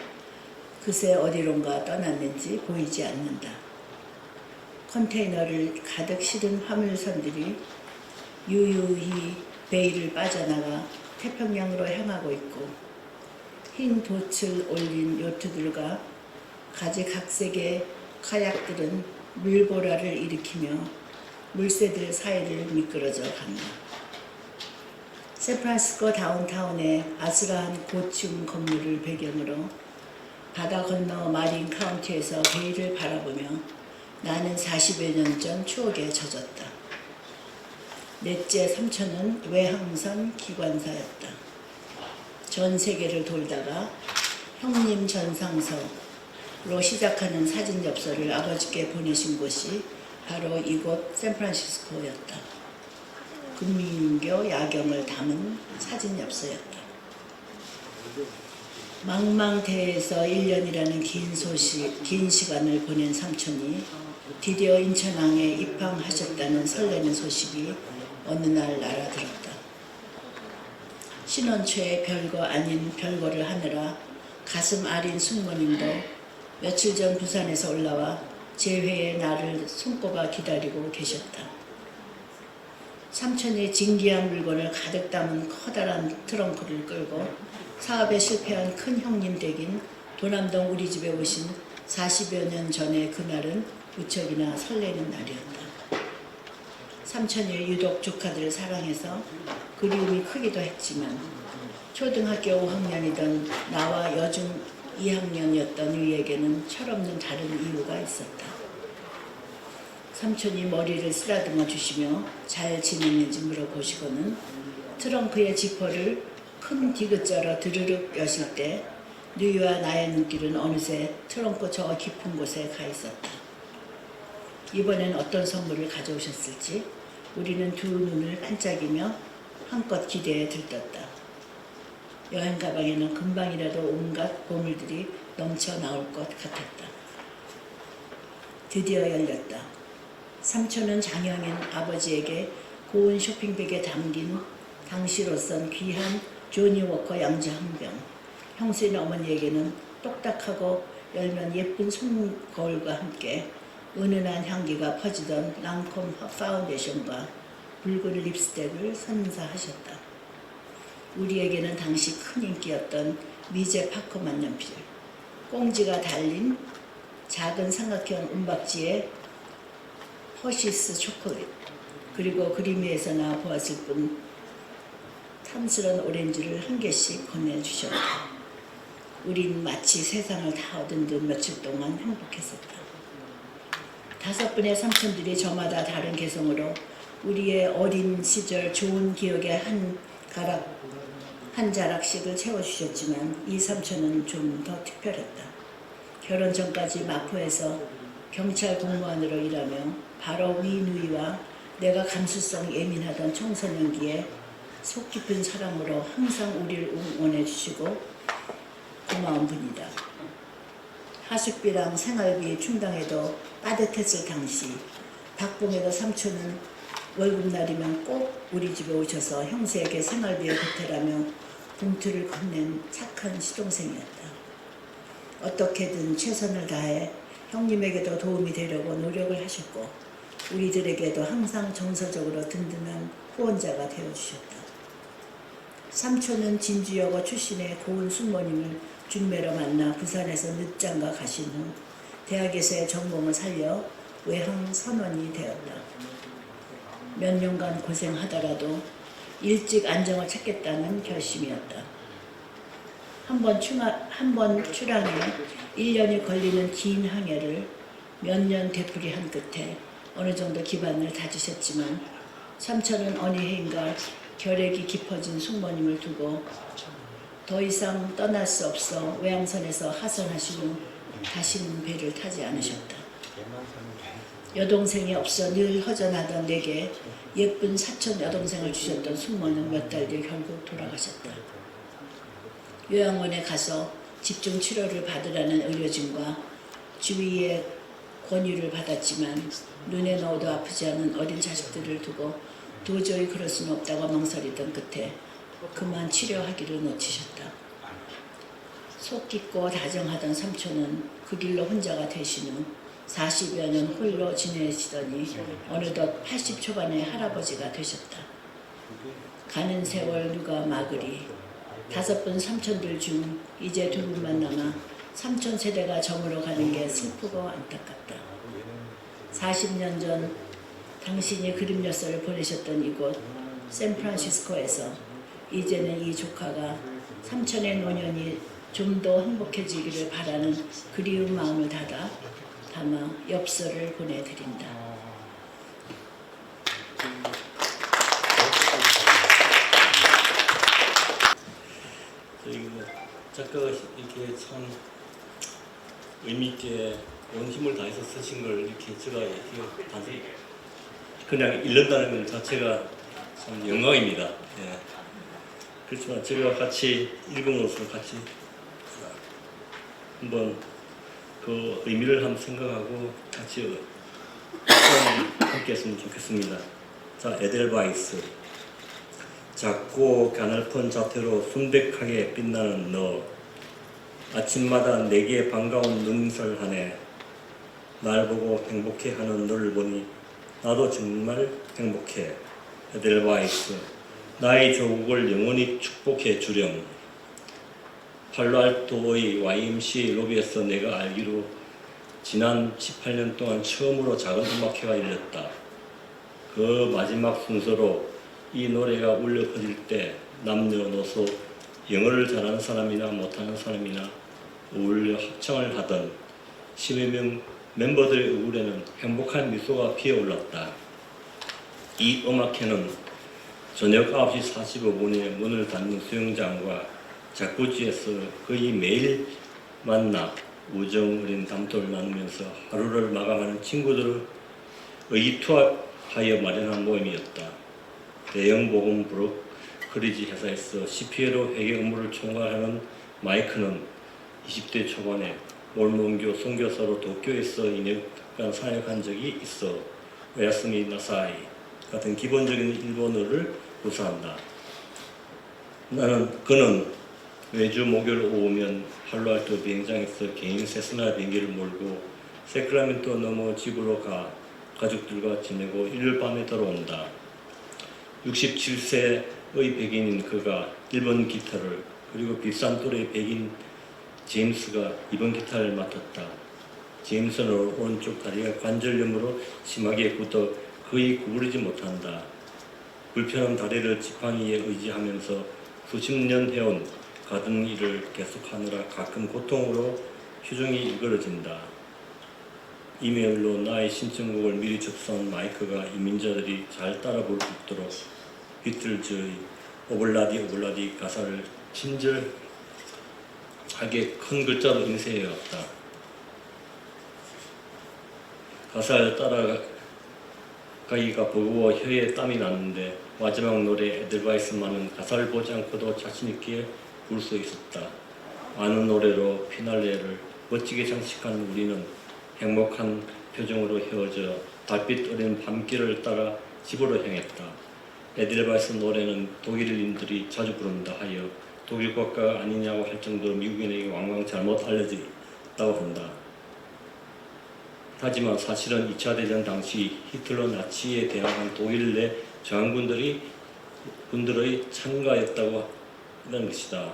그새 어디론가 떠났는지 보이지 않는다. 컨테이너를 가득 실은 화물선들이 유유히 베이를 빠져나가 태평양으로 향하고 있고 흰 돛을 올린 요트들과 가지각색의 카약들은 물보라를 일으키며 물새들 사이를 미끄러져 간다. 샌프란시스코 다운타운의 아스라한 고층 건물을 배경으로 바다 건너 마린 카운티에서 베이를 바라보며 나는 40여 년 전 추억에 젖었다. 넷째 삼촌은 외항선 기관사였다. 전 세계를 돌다가 형님 전상서로 시작하는 사진 엽서를 아버지께 보내신 곳이 바로 이곳 샌프란시스코였다. 금민교 야경을 담은 사진 엽서였다. 망망대해에서 1년이라는 긴 시간을 보낸 삼촌이 드디어 인천항에 입항하셨다는 설레는 소식이 어느 날 알아들었다. 신혼 초에 별거 아닌 별거를 하느라 가슴 아린 숙모님도 며칠 전 부산에서 올라와 재회의 날을 손꼽아 기다리고 계셨다. 삼촌이 진귀한 물건을 가득 담은 커다란 트렁크를 끌고 사업에 실패한 큰 형님 댁인 도남동 우리 집에 오신 40여 년 전의 그날은 무척이나 설레는 날이었다. 삼촌이 유독 조카들을 사랑해서 그리움이 크기도 했지만 초등학교 5학년이던 나와 여중 2학년이었던 유에게는 철없는 다른 이유가 있었다. 삼촌이 머리를 쓰다듬어 주시며 잘 지냈는지 물어보시고는 트렁크의 지퍼를 큰 디귿자로 드르륵 여실 때 누이와 나의 눈길은 어느새 트렁크 저 깊은 곳에 가 있었다. 이번엔 어떤 선물을 가져오셨을지 우리는 두 눈을 반짝이며 한껏 기대에 들떴다. 여행 가방에는 금방이라도 온갖 보물들이 넘쳐 나올 것 같았다. 드디어 열렸다. 삼촌은 장형인 아버지에게 고운 쇼핑백에 담긴 당시로선 귀한 조니 워커 양주 한 병, 형수인 어머니에게는 똑딱하고 열면 예쁜 손거울과 함께 은은한 향기가 퍼지던 랑콤 파운데이션과 붉은 립스틱을 선사하셨다. 우리에게는 당시 큰 인기였던 미제 파커 만년필, 꽁지가 달린 작은 삼각형 은박지에 허시스 초콜릿, 그리고 그림 위에서나 보았을 뿐 탐스런 오렌지를 한 개씩 건네주셨다. 우린 마치 세상을 다 얻은 듯 며칠 동안 행복했었다. 5분의 삼촌들이 저마다 다른 개성으로 우리의 어린 시절 좋은 기억의 한 자락씩을 채워주셨지만 이 삼촌은 좀 더 특별했다. 결혼 전까지 마포에서 경찰 공무원으로 일하며 바로 위 누이와 내가 감수성 예민하던 청소년기에 속 깊은 사랑으로 항상 우리를 응원해 주시고 고마운 분이다. 하숙비랑 생활비 충당해도 빠듯했을 당시 박봉에도 삼촌은 월급날이면 꼭 우리 집에 오셔서 형수에게 생활비에 보태라며 봉투를 건넨 착한 시동생이었다. 어떻게든 최선을 다해 형님에게도 도움이 되려고 노력을 하셨고 우리들에게도 항상 정서적으로 든든한 후원자가 되어주셨다. 삼촌은 진주여고 출신의 고은 숙모님을 중매로 만나 부산에서 늦장가 가신 후 대학에서의 전공을 살려 외항 선원이 되었다. 몇 년간 고생하더라도 일찍 안정을 찾겠다는 결심이었다. 한 번 출항에 1년이 걸리는 긴 항해를 몇 년 되풀이한 끝에 어느 정도 기반을 다지셨지만 삼촌은 어느 해인가 결핵이 깊어진 숙모님을 두고 더 이상 떠날 수 없어 외항선에서 하선하신 후 다시는 배를 타지 않으셨다. 여동생이 없어 늘 허전하던 내게 예쁜 사촌 여동생을 주셨던 숙모는 몇 달 뒤 결국 돌아가셨다. 요양원에 가서 집중 치료를 받으라는 의료진과 주위의 권유를 받았지만 눈에 넣어도 아프지 않은 어린 자식들을 두고 도저히 그럴 수는 없다고 망설이던 끝에 그만 치료하기를 놓치셨다. 속 깊고 다정하던 삼촌은 그 길로 혼자가 되신 후 40여 년 홀로 지내시더니 어느덧 80 초반의 할아버지가 되셨다. 가는 세월 누가 막으리. 5분 삼촌들 중 이제 2분만 남아 삼촌 세대가 저물어 가는 게 슬프고 안타깝다. 40년 전 당신이 그림 엿서를 보내셨던 이곳 샌프란시스코에서 이제는 이 조카가 삼촌의 노년이 좀 더 행복해지기를 바라는 그리운 마음을 담아 엽서를 보내드린다. 저희 작가가 이렇게 참 의미 있게 온 힘을 다해서 쓰신 걸 이렇게 제가 단순히 그냥 읽는다는 것 자체가 참 영광입니다. 예. 그렇지만 제가 같이 읽음으로써 같이 한번 그 의미를 한번 생각하고 같이 함께 했으면 좋겠습니다. 자, 에델바이스. 작고 가늘픈 자태로 순백하게 빛나는 너. 아침마다 내게 반가운 눈살 하네. 날 보고 행복해하는 너를 보니 나도 정말 행복해. 에델바이스. 나의 조국을 영원히 축복해 주렴. 팔로알토의 YMCA 로비에서 내가 알기로 지난 18년 동안 처음으로 작은 음악회가 열렸다. 그 마지막 순서로 이 노래가 울려 퍼질 때 남녀노소 영어를 잘하는 사람이나 못하는 사람이나 어울려 합창을 하던 10여 명 멤버들의 얼굴에는 행복한 미소가 피어올랐다. 이 음악회는 저녁 9시 45분에 문을 닫는 수영장과 작부지에서 거의 매일 만나 우정 어린 담소를 나누면서 하루를 마감하는 친구들을 의기투합하여 마련한 모임이었다. 대형 보험 브로커리지 회사에서 CPA로 회계 업무를 총괄하는 마이크는 20대 초반에 몰몬교 선교사로 도쿄에서 2년간 사역한 적이 있어 오야스미 나사이 같은 기본적인 일본어를 구사한다. 그는 매주 목요일 오후면 팔로알토 비행장에서 개인 세스나 비행기를 몰고 세크라멘토 넘어 집으로 가 가족들과 지내고 일요일 밤에 돌아온다. 67세의 백인인 그가 1번 기타를 그리고 비싼 또래의 백인 제임스가 2번 기타를 맡았다. 제임스는 오른쪽 다리가 관절염으로 심하게 굳어 거의 구부리지 못한다. 불편한 다리를 지팡이에 의지하면서 수십 년 해온 가든 일을 계속하느라 가끔 고통으로 휴중이 일그러진다. 이메일로 나의 신청곡을 미리 접수한 마이크가 이민자들이 잘 따라 부를 수 있도록 비틀즈의 오블라디 오블라디 가사를 친절하게 큰 글자로 인쇄해왔다. 가사를 따라가기가 버거워 혀에 땀이 났는데 마지막 노래 에델바이스만은 가사를 보지 않고도 자신있게 부를 수 있었다. 아는 노래로 피날레를 멋지게 장식한 우리는 행복한 표정으로 헤어져 달빛 어린 밤길을 따라 집으로 향했다. 에델바이스 노래는 독일인들이 자주 부른다 하여 독일 국가가 아니냐고 할 정도로 미국인에게 왕왕 잘못 알려져 있다고 한다. 하지만 사실은 2차 대전 당시 히틀러 나치에 대항한 독일 내 저항군들의 참가였다고 것이다.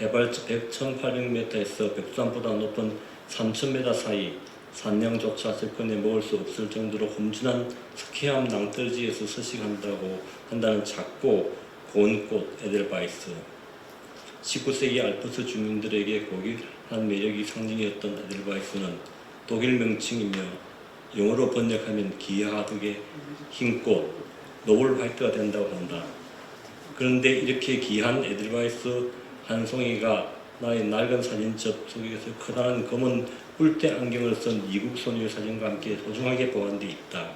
해발 1800m에서 백두산보다 높은 3000m 사이 산량조차 접근해 먹을 수 없을 정도로 험준한 스키암 낭떠러지에서 서식한다는 작고 고운 꽃 에델바이스. 19세기 알프스 주민들에게 고귀한 매력이 상징이었던 에델바이스는 독일 명칭이며 영어로 번역하면 기하득의 흰꽃, 노블 화이트가 된다고 한다. 그런데 이렇게 귀한 에델바이스 한 송이가 나의 낡은 사진첩 속에서 커다란 검은 뿔테 안경을 쓴 이국 소녀의 사진과 함께 소중하게 보관돼 있다.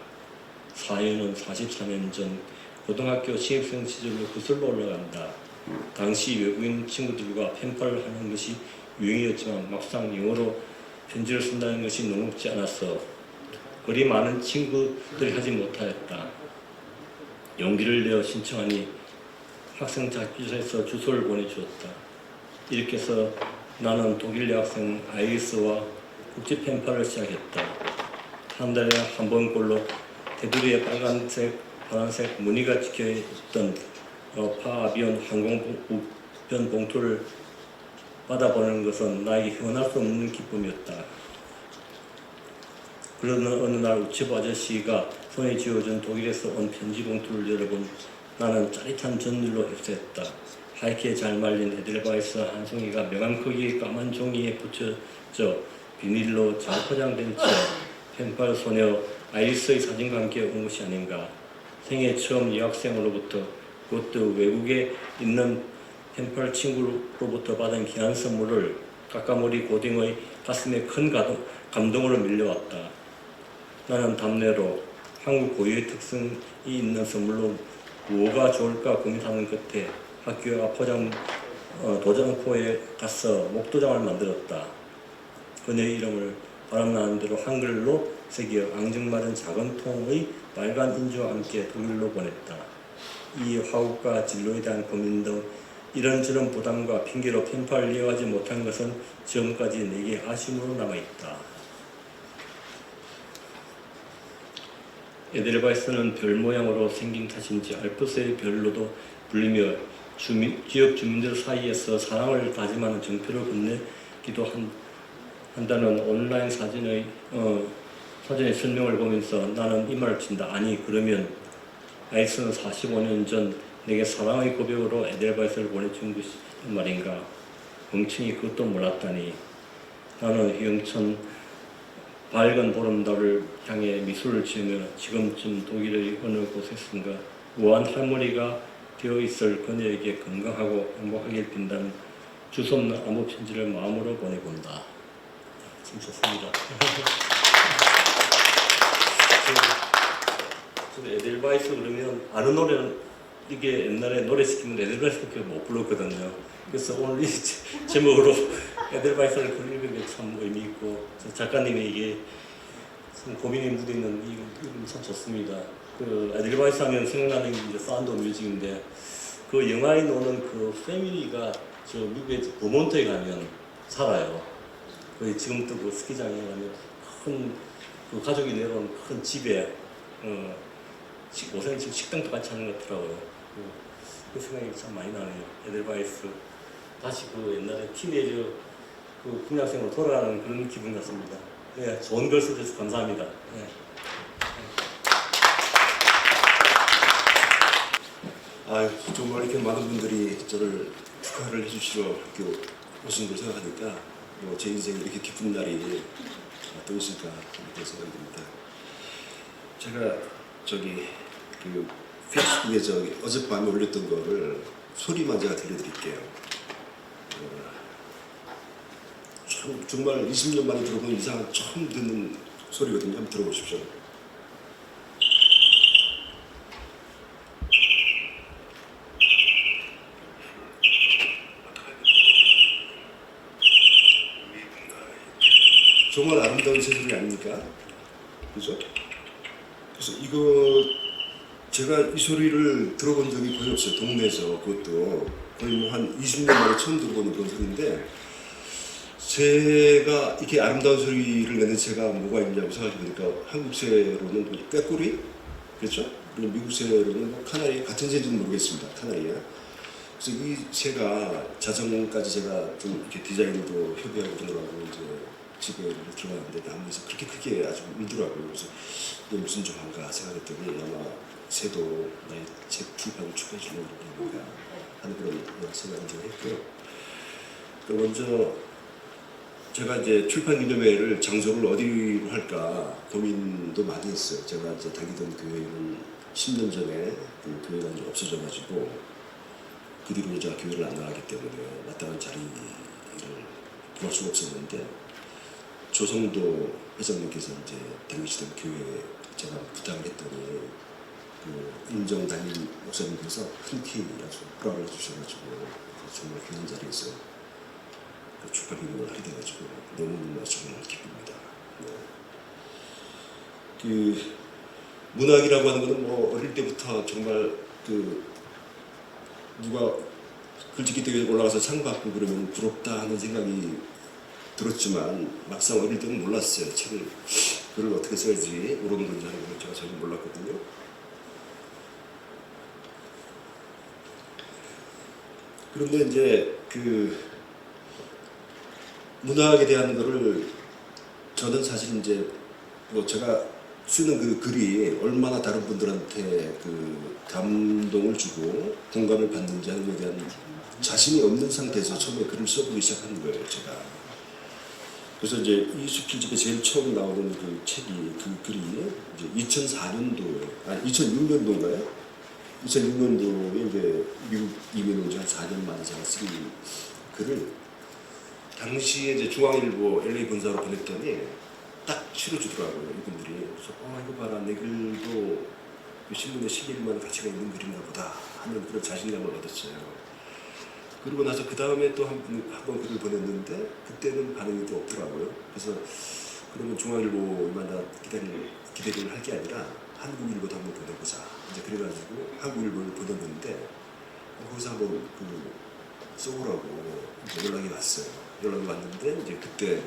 사연은 44년 전 고등학교 신입생 시절로 거슬러 올라간다. 당시 외국인 친구들과 펜팔을 하는 것이 유행이었지만 막상 영어로 편지를 쓴다는 것이 녹록지 않았어 그리 많은 친구들이 하지 못하였다. 용기를 내어 신청하니 학생 자취소에서 주소를 보내주었다. 이렇게 해서 나는 독일 여학생 아이리스와 국제 펜팔을 시작했다. 한 달에 한 번꼴로 테두리에 빨간색, 파란색 무늬가 찍혀있던 파아비온 항공우편 봉투를 받아보는 것은 나에게 형언할 수 없는 기쁨이었다. 그러던 어느 날 우체부 아저씨가 손에 쥐어준 독일에서 온 편지 봉투를 열어본 나는 짜릿한 전율로 휩싸였다. 하얗게 잘 말린 에델바이스 한 송이가 명함 크기의 까만 종이에 붙여져 비닐로 잘 포장된 채 펜팔 소녀 아이리스의 사진과 함께 온 것이 아닌가. 생애 처음 여학생으로부터 그것도 외국에 있는 펜팔 친구로부터 받은 귀한 선물을 까까머리 고딩의 가슴에 큰 감동으로 밀려왔다. 나는 답례로 한국 고유의 특성이 있는 선물로 무엇가 좋을까 고민하는 끝에 학교 앞 도장포에 가서 목도장을 만들었다. 그녀의 이름을 바람나는 대로 한글로 새겨 앙증맞은 작은 통의 빨간 인주와 함께 독일로 보냈다. 이 화국과 진로에 대한 고민 등 이런저런 부담과 핑계로 펜팔을 이어가지 못한 것은 지금까지 내게 아쉬움으로 남아있다. 에델바이스는 별 모양으로 생긴 탓인지 알프스의 별로도 불리며 지역 주민들 사이에서 사랑을 다짐하는 정표를 건네기도 한다는 온라인 사진의 설명을 보면서 나는 이 말을 친다. 아니 그러면 아이스는 45년 전 내게 사랑의 고백으로 에델바이스를 보내준 것이 말인가. 멍청이 그것도 몰랐다니. 나는 휘영천 밝은 보름달을 향해 미소를 지으며 지금쯤 독일의 어느 곳에선가 우아한 할머니가 되어 있을 그녀에게 건강하고 행복하길 빈다는 주소없는 안부 편지를 마음으로 보내본다. 참 좋습니다. 저도 에델바이스 그러면 아는 노래는 이게 옛날에 노래 시키면 에델바이스밖에 못 불렀거든요. 그래서 오늘 이 제목으로 에델바이스를 부르는 게 참 의미 있고 작가님이 이게 참 고민이 묻어있는 이건 참 좋습니다. 그 에델바이스 하면 생각나는 게 이제 사운드 뮤직인데 그 영화에 나오는 그 패밀리가 저 미국의 버몬트에 가면 살아요. 거기 지금도 그 스키장에 가면 큰 그 가족이 내려온 큰 집에 5cm 식당도 같이 하는 것 같더라고요. 그 생각이 참 많이 나네요. 에델바이스 다시 그 옛날에 티네이저 그 국민학생으로 돌아가는 그런 기분 같습니다. 네, 좋은 글 써주셔서 감사합니다. 네. 정말 이렇게 많은 분들이 저를 축하를 해주시러 이렇게 오신 걸 생각하니까 제 인생에 이렇게 기쁜 날이 또 있을까 그렇게 생각이 듭니다. 제가 그 페이스북에 어젯밤에 올렸던 거를 소리만 제가 들려드릴게요. 정말 20년 만에 들어본 이상한 처음 듣는 소리거든요. 한번 들어보십시오. 정말 아름다운 새소리 아닙니까? 그죠? 그래서 이거 제가 이 소리를 들어본 적이 거의 없어요. 동네에서. 그것도 거의 뭐 한 20년 만에 처음 들어보는 그런 소리인데 제가 이렇게 아름다운 소리를 내는 새가 뭐가 있냐고 생각해보니까 한국새로는 꾀꼬리? 그렇죠? 그리고 미국새로는 뭐 카나리 같은 새인지는 모르겠습니다. 카나리야. 그래서 이 새가 자정까지 제가 좀 이렇게 디자인도 협의하고 그러느라고 이제 집에 들어갔는데 나무에서 그렇게 크게 아주 울더라고요. 그래서 이게 무슨 조화인가 생각했더니 아마 새도 나의 책 출판을 축하해 주려고 그러는가 하는 그런 생각을 좀 했고요. 그 먼저 제가 이제 출판 기념회를 장소를 어디로 할까 고민도 많이 했어요. 제가 이제 다니던 교회는 10년 전에 그 교회가 이제 없어져가지고 그 뒤로 제가 교회를 안 나가기 때문에 마땅한 자리를 구할 수가 없었는데 조성도 회장님께서 이제 다니시던 교회에 제가 부탁을 했더니 그 인정 담임 목사님께서 흔쾌히 아주 허락을 주셔가지고 정말 그런 자리에서 출판 기념을 하게 돼가지고 너무너무 정말 기쁩니다. 네. 그 문학이라고 하는 것은 뭐 어릴 때부터 정말 그 누가 글짓기 대회에 올라가서 상 받고 그러면 부럽다 하는 생각이 들었지만 막상 어릴 때는 몰랐어요. 책을 글을 어떻게 써야지 옳은 건지 하는 걸 제가 전혀 몰랐거든요. 그런데 이제 그 문학에 대한 거를 저는 사실 이제 뭐 제가 쓰는 그 글이 얼마나 다른 분들한테 그 감동을 주고 공감을 받는지 하는 것에 대한 자신이 없는 상태에서 처음에 글을 써보기 시작한 거예요, 제가. 그래서 이제 이 수필집에 제일 처음 나오는 그 책이 그 글이 이제 2004년도 아니 2006년도인가요? 2006년도에 이제 미국 이민 온 지 한 4년 만에 제가 쓴 글을 당시에 이제 중앙일보 LA 본사로 보냈더니 딱 실어주더라고요, 이분들이. 그래서 이거 봐라, 내 글도 신문에 실릴 만한 가치가 있는 글인가 보다 하는 그런 자신감을 얻었어요. 그리고 나서 그 다음에 또 한 번 글을 보냈는데 그때는 반응이 또 없더라고요. 그래서 그러면 중앙일보만 기대를 할 게 아니라 한국일보도 한번 보내보자. 이제 그래가지고 한국일보를 보냈는데 거기서 한번 그 써보라고 이제 연락이 왔어요. 연락이 왔는데 이제 그때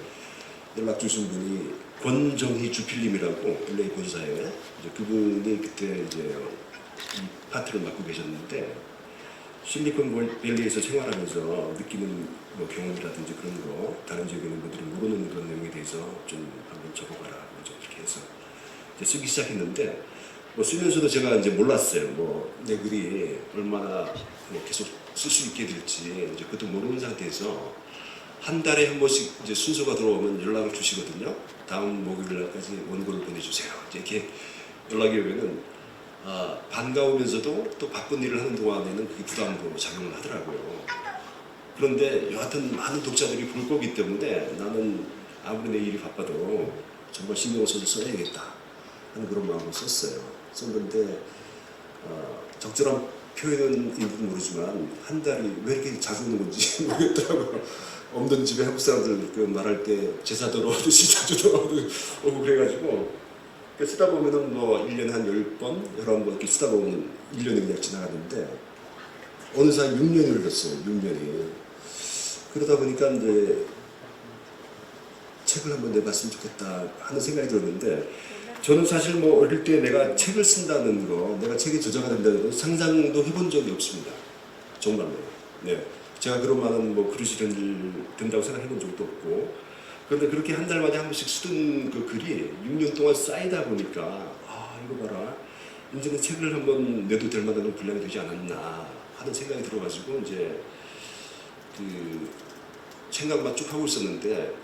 연락 주신 분이 권정희 주필님이라고 LA 본사에 이제 그분이 그때 이제 이 파트를 맡고 계셨는데 실리콘밸리에서 생활하면서 느끼는 뭐 경험이라든지 그런 거 다른 지역에 있는 분들이 모르는 그런 내용에 대해서 좀 한번 적어봐라 이렇게 해서 이제 쓰기 시작했는데 뭐 쓰면서도 제가 이제 몰랐어요. 뭐 내 글이 얼마나 뭐 계속 쓸 수 있게 될지 이제 그것도 모르는 상태에서 한 달에 한 번씩 이제 순서가 들어오면 연락을 주시거든요. 다음 목요일 날까지 원고를 보내주세요. 이렇게 연락이 오면은 반가우면서도 또 바쁜 일을 하는 동안에는 그게 부담으로 작용을 하더라고요. 그런데 여하튼 많은 독자들이 볼 거기 때문에 나는 아무리 내 일이 바빠도 정말 신경을 써서 써야겠다 하는 그런 마음으로 썼어요. 썼는데 적절한 표현인지는 모르지만 한 달이 왜 이렇게 자주 오는 건지 모르겠더라고요. 없는 집에 한국 사람들 그 말할 때 제사 들어오듯이 자주 오고 그래가지고 쓰다 보면은 뭐 1년에 한 10번, 11번 이렇게 쓰다 보면 1년이 그냥 지나가는데 어느새 6년이 흘렀어요. 6년이. 그러다 보니까 이제 책을 한번 내봤으면 좋겠다 하는 생각이 들었는데 저는 사실 뭐 어릴 때 내가 책을 쓴다는 거, 내가 책이 저자가 된다는 거 상상도 해본 적이 없습니다. 정말로. 네. 제가 그런 많은 뭐 글을 된다고 생각해 본 적도 없고 그런데 그렇게 한 달 만에 한 번씩 쓰던 그 글이 6년 동안 쌓이다 보니까 이거 봐라 이제는 책을 한번 내도 될 만한 분량이 되지 않았나 하는 생각이 들어가지고 이제 그 생각만 쭉 하고 있었는데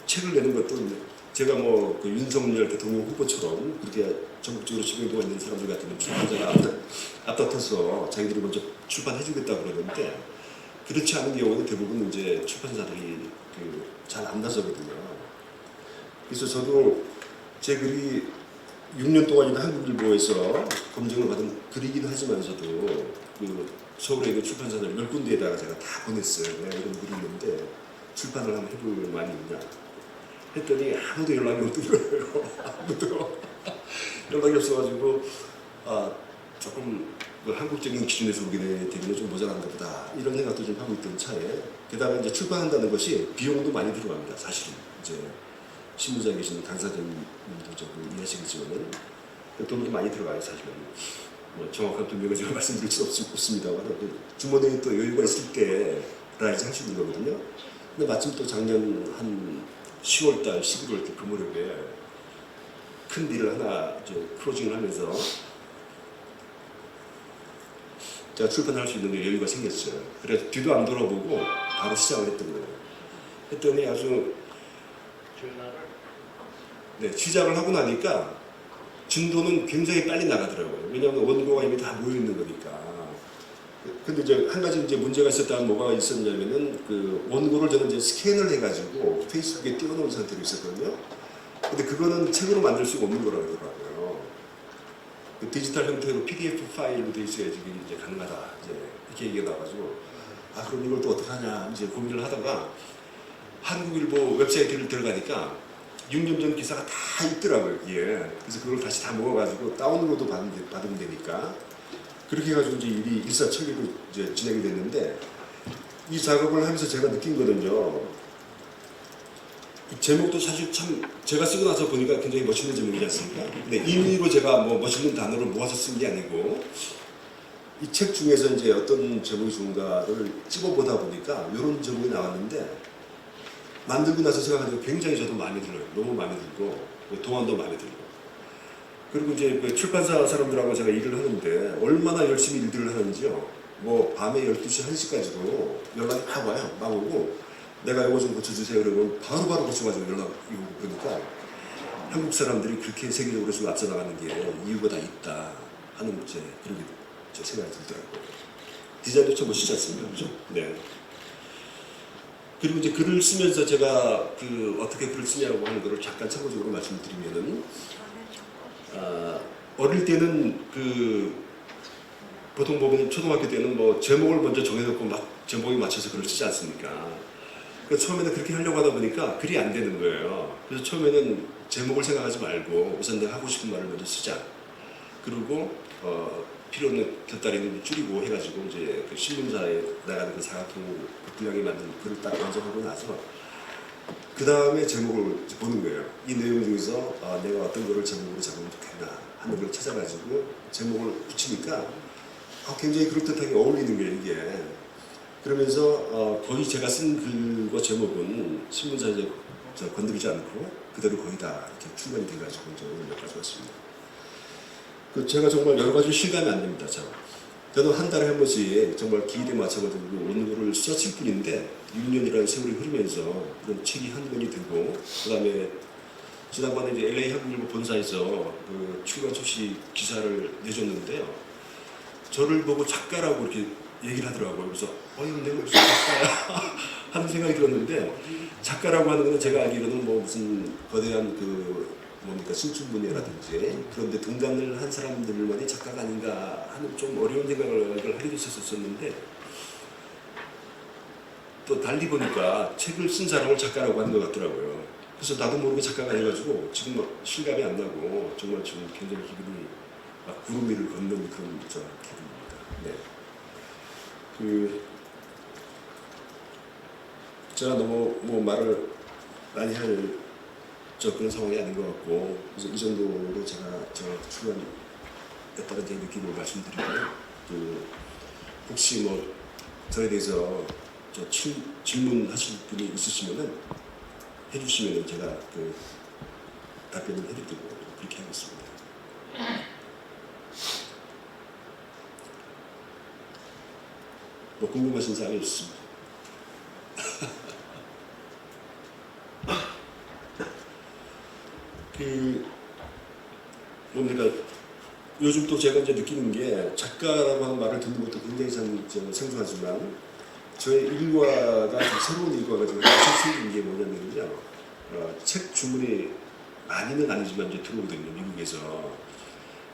책을 내는 것도 제가 뭐 그 윤석열 대통령 후보처럼 그렇게 전국적으로 지명도가 있는 사람들 같으면 출판사가 앞다퉈서 자기들이 먼저 출판해주겠다 그러는데 그렇지 않은 경우는 대부분 이제 출판사들이 잘 안 나서거든요. 그래서 저도 제 글이 6년 동안이나 한국일보에서 검증을 받은 글이긴 하지만서도 그 서울에 있는 출판사들 10군데에다가 제가 다 보냈어요. 내가 이런 글이 있는데 출판을 한번 해볼 만이 있냐 했더니 아무도 연락이 없는 거예요. 아무도 연락이 없어가지고 조금 한국적인 기준에서 보게 되면 좀 모자란가 보다 이런 생각도 좀 하고 있던 차에 게다가 이제 출판한다는 것이 비용도 많이 들어갑니다. 사실은 이제 신무사에 계신 강사님도 조금 이해하시겠지만은 돈도 많이 들어가요. 사실은. 뭐 정확한 분명히 제가 말씀드릴 수 없습니다만 주머니에 또 여유가 있을 때라 이제 할 수 있는 거거든요. 근데 마침 또 작년 한 10월달, 11월 그 무렵에 큰 딜을 하나 이제 클로징을 하면서 제가 출판할 수 있는 여유가 생겼어요. 그래서 뒤도 안 돌아보고 바로 시작을 했던 거예요. 했더니 아주 시작을 하고 나니까 진도는 굉장히 빨리 나가더라고요. 왜냐하면 원고가 이미 다 모여 있는 거니까. 근데 이제 한 가지 이제 문제가 있었다면 뭐가 있었냐면은 그 원고를 저는 이제 스캔을 해가지고 페이스북에 띄워놓은 상태로 있었거든요. 근데 그거는 책으로 만들 수가 없는 거라고 그러더라고요. 그 디지털 형태로 PDF 파일로 돼 있어야지 이제 가능하다. 이제 이렇게 얘기가 나와가지고 아 그럼 이걸 또 어떻게 하냐 이제 고민을 하다가 한국일보 웹사이트를 들어가니까 6년 전 기사가 다 있더라고요. 예. 그래서 그걸 다시 다 모아가지고 다운로드 받으면 되니까 그렇게 해가지고 이제 일이 일사천리로 이제 진행이 됐는데 이 작업을 하면서 제가 느낀 거는요. 이 제목도 사실 참 제가 쓰고 나서 보니까 굉장히 멋있는 제목이지 않습니까? 근데 임의로 제가 뭐 멋있는 단어를 모아서 쓴 게 아니고 이 책 중에서 이제 어떤 제목이 좋은가를 찝어보다 보니까 이런 제목이 나왔는데 만들고 나서 생각하니까 굉장히 저도 마음에 들어요. 너무 마음에 들고 동안도 마음에 들고 그리고 이제 그 출판사 사람들하고 제가 일을 하는데 얼마나 열심히 일들을 하는지요. 뭐 밤에 12시, 1시까지도 연락이 막 와요. 막 오고 내가 이거 좀 고쳐주세요. 그러면 바로바로 고쳐가지고 연락이 오고 그러니까 한국 사람들이 그렇게 세계적으로 좀 앞서 나가는 게 이유가 다 있다 하는 이제 그런 게 생각이 들더라고요. 디자인도 참 멋있지 않습니까? 그죠? 네. 그리고 이제 글을 쓰면서 제가 그 어떻게 글을 쓰냐고 하는 거를 잠깐 참고적으로 말씀드리면은 어릴 때는 그 보통 보면 초등학교 때는 뭐 제목을 먼저 정해놓고 막 제목에 맞춰서 글을 쓰지 않습니까? 그러니까 처음에는 그렇게 하려고 하다 보니까 글이 안 되는 거예요. 그래서 처음에는 제목을 생각하지 말고 우선 내가 하고 싶은 말을 먼저 쓰자. 그리고 필요는 곁다리는 줄이고 해가지고 이제 그 신문사에 나가는 그 사각형 분량에 맞는 글을 딱 완성하고 나서 그 다음에 제목을 보는 거예요. 이 내용 중에서 내가 어떤 거를 제목으로 잡으면 좋겠나 하는 걸 찾아가지고 제목을 붙이니까 굉장히 그럴듯하게 어울리는 거예요 이게. 그러면서 거의 제가 쓴 그거 제목은 신문사에 건드리지 않고 그대로 거의 다 이렇게 출간이 돼가지고 이제 오늘 여기까지 왔습니다. 그 제가 정말 여러 가지 실감이 안 됩니다. 저는 한 달에 한 번씩 정말 기일에 맞춰가지고 원고를 써칠 뿐인데 6년이라는 세월이 흐르면서 그런 책이 한 권이 되고 그 다음에 지난번에 이제 LA 한국일보 본사에서 그 출간 소식 기사를 내줬는데요. 저를 보고 작가라고 이렇게 얘기를 하더라고요. 그래서 내가 무슨 작가야 하는 생각이 들었는데 작가라고 하는 건 제가 알기로는 뭐 무슨 거대한 그 뭡니까 신춘문예라든지 그런데 등단을 한 사람들만이 작가가 아닌가 하는 좀 어려운 생각을 하기도 했었는데 또 달리 보니까 책을 쓴 사람을 작가라고 하는 것 같더라고요. 그래서 나도 모르게 작가가 돼가지고 지금 막 실감이 안 나고 정말 지금 굉장히 기분이 막 구름 위를 걷는 그런 기분입니다. 네. 제가 너무 뭐 말을 많이 할 그런 상황이 아닌 것 같고 그래서 이 정도로 제가 출간했다는 제 느낌을 말씀드리고요. 혹시 뭐 저에 대해서 질문하실 분이 있으시면은 해주시면은 제가 그 답변을 해드리고 그렇게 하겠습니다. 뭐 궁금하신 사항이 있습니다. 뭡니까 요즘 또 제가 이제 느끼는 게 작가라고 하는 말을 듣는 것도 굉장히 참 생소하지만 저의 일과가 좀 새로운 일과가 지금 생긴 게 뭐냐면요. 책 주문이 많이는 아니지만 이제 들어오거든요 미국에서.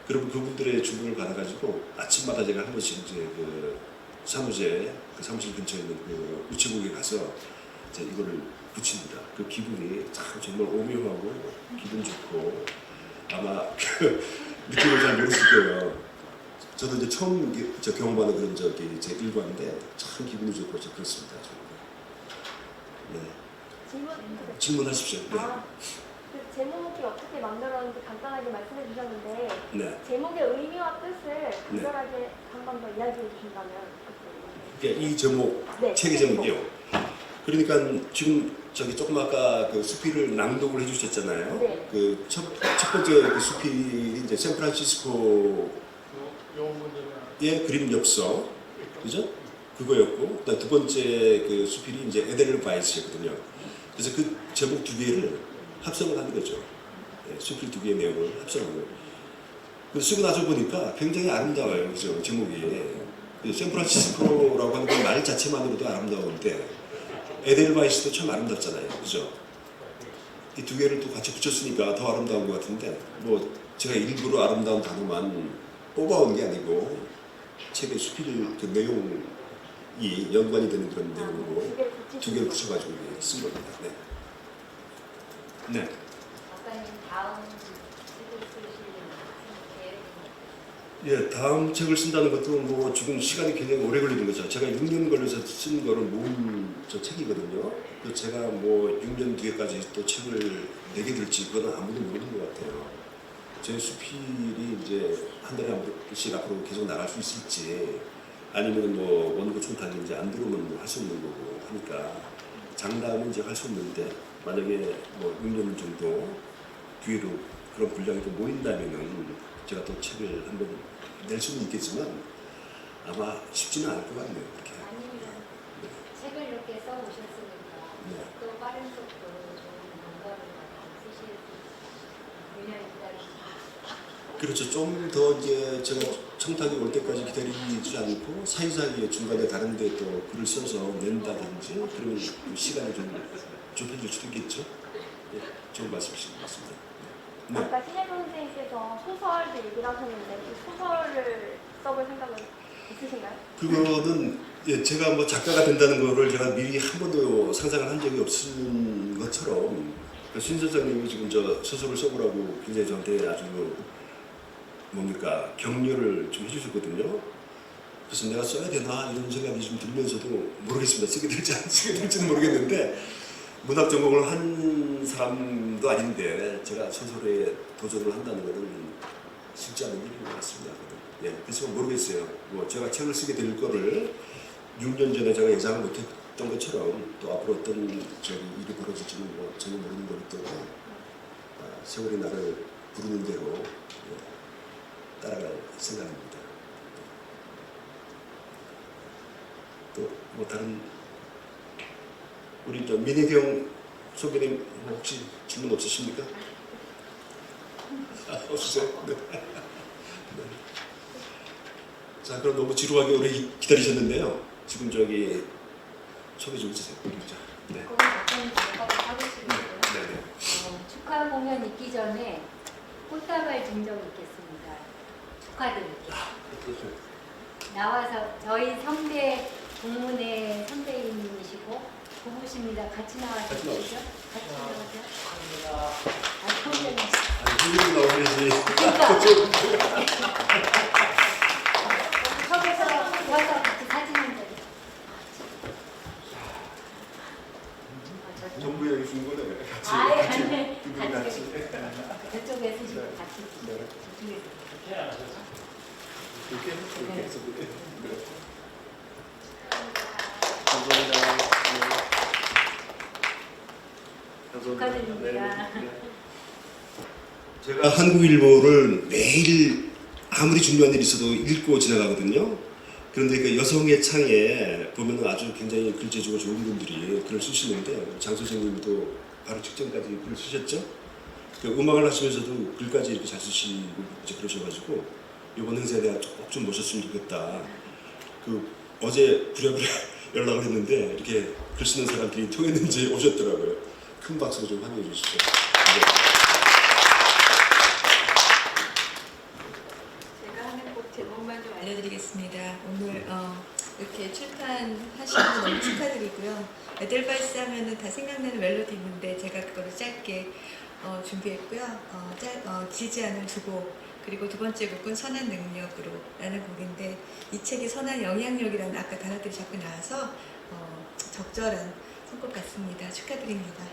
그리고 그분들의 주문을 받아가지고 아침마다 제가 한 번씩 이제 그 사무실 근처에 있는 그 우체국에 가서 이제 이거를 붙입니다. 그 기분이 참 정말 오묘하고 기분 좋고 아마 그 느낌을 잘 모르실 거예요. 저도 이제 처음 경험하는 그런 제 일과인데 참 기분이 좋고 그렇습니다. 네. 질문하십시오. 네. 그 제목이 어떻게 만들었는지 간단하게 말씀해 주셨는데 네. 제목의 의미와 뜻을 간단하게 한 번 더 이야기해 주신다면 그러니까 이 제목, 네, 책의 제목이요. 그러니까 지금 저기 조금 아까 그 수필을 낭독을 해주셨잖아요. 네. 그 첫 번째 그 수필이 이제 샌프란시스코의 그림 엽서, 그죠? 그거였고, 그다음 두 번째 그 수필이 이제 에델바이스였거든요. 그래서 그 제목 두 개를 합성을 한 거죠. 네, 수필 두 개의 내용을 합성한 거예요. 그 쓰고 나서 보니까 굉장히 아름다워요, 그죠? 제목이. 그 샌프란시스코라고 하는 그 말 자체만으로도 아름다운데 에델바이스도 참 아름답잖아요, 그죠? 이 두 개를 또 같이 붙였으니까 더 아름다운 것 같은데 뭐 제가 일부러 아름다운 단어만 뽑아온 게 아니고 책의 수필 그 내용이 연관이 되는 그런 내용으로 두 개를 붙여가지고 쓴 겁니다. 네. 네. 작가님 다음 책을 쓰실 계획은? 예, 다음 책을 쓴다는 것도 뭐 지금 시간이 굉장히 오래 걸리는 거죠. 제가 6년 걸려서 쓴 거를 모은 저 책이거든요. 그 제가 뭐 6년 뒤에까지 또 책을 내게 될지 그건 아무도 모르는 것 같아요. 제 수필이 이제 한 달에 한 번씩 앞으로 계속 나갈 수 있을지 아니면 뭐 원고 청탁이 이제 안 들어오면 뭐 할 수 없는 거고 하니까 장담은 이제 할 수 없는데 만약에 뭐 6년 정도 뒤에도 그런 분량이 좀 모인다면은 제가 또 책을 한번 낼 수는 있겠지만 아마 쉽지는 않을 것 같네요. 그렇게. 아니면 책을 이렇게 써오셨으니까 또 빠른 속도로 좋은 뭔가를 쓰실 수 6년 기다리시면 그렇죠. 좀 더 이제 제가 청탁이 올 때까지 기다리지 않고 사이사이에 중간에 다른 데 또 글을 써서 낸다든지 그런 시간을 좀 좁혀줄 수도 있겠죠. 네, 좋은 말씀이신 것 같습니다. 네. 아까 신혜선 선생님께서 소설도 얘기를 하셨는데 그 소설을 써볼 생각은 있으신가요? 그거는 예, 제가 뭐 작가가 된다는 거를 제가 미리 한 번도 상상을 한 적이 없은 것처럼 신 선생님이 지금 저 소설을 써보라고 굉장히 저한테 아주 뭡니까 격려를 좀 해주셨거든요. 그래서 내가 써야 되나 이런 생각이 좀 들면서도 모르겠습니다. 쓰게 될지 안 쓰게 될지는 모르겠는데 문학 전공을 한 사람도 아닌데 제가 소설에 도전을 한다는 것은 쉽지 않은 일인 것 같습니다. 예, 그래서 모르겠어요. 뭐 제가 책을 쓰게 될 거를 6년 전에 제가 예상을 못했던 것처럼 또 앞으로 어떤 저기 일이 벌어질지는 뭐 전혀 모르는 거기 때문에 세월이 나를 부르는 대로 따라갈 생각입니다. 또 뭐 다른 우리 저 민혜경 소변님 혹시 질문 없으십니까? 없으세요? 네. 네. 자 그럼 너무 지루하게 오래 기다리셨는데요. 지금 저기 소개 좀 해주세요. 네. 거기 작가님 작가를 하시고요. 네. 축하 공연 있기 전에 꽃다발 준 적이 있겠습니다. 축하드립니다. 나와서 저희 선배 동문회 선배님이시고 부부십니다. 같이 나와서 주시죠. 같이 나와서. 선생님 나오셔야지. 섭외서 와서 같이 사진 한 장. 전부 여기 준 거네. 같이. 아예 같이. 아니 두분 같이. 저쪽에 쓰시고 같이 네. 저쪽에서. 이렇게 해서 네. 축하드립니다. 제가 한국일보를 매일 아무리 중요한 일이 있어도 읽고 지나가거든요. 그런데 그 여성의 창에 보면 아주 굉장히 글재주가 좋은 분들이 글을 쓰시는데 장 선생님도 바로 직전까지 글을 쓰셨죠. 그 음악을 하시면서도 글까지 이렇게 잘 쓰시고 이제 그러셔가지고 이번 행사에 내가 꼭 좀 모셨으면 좋겠다. 그 어제 부랴부랴 연락을 했는데 이렇게 글 쓰는 사람들이 통했는지 오셨더라고요. 큰 박수로 좀 환영해 주시죠. 네. 제가 하는 곡 제목만 좀 알려드리겠습니다. 오늘 이렇게 출판하신 거 너무 축하드리고요. 에델바이스 하면은 다 생각나는 멜로디 있는데 제가 그거를 짧게 준비했고요. 길지 않은 두 곡, 그리고 두 번째 곡은 선한 능력으로 라는 곡인데 이 책이 선한 영향력이라는 아까 단어들이 자꾸 나와서 적절한 선곡 같습니다. 축하드립니다.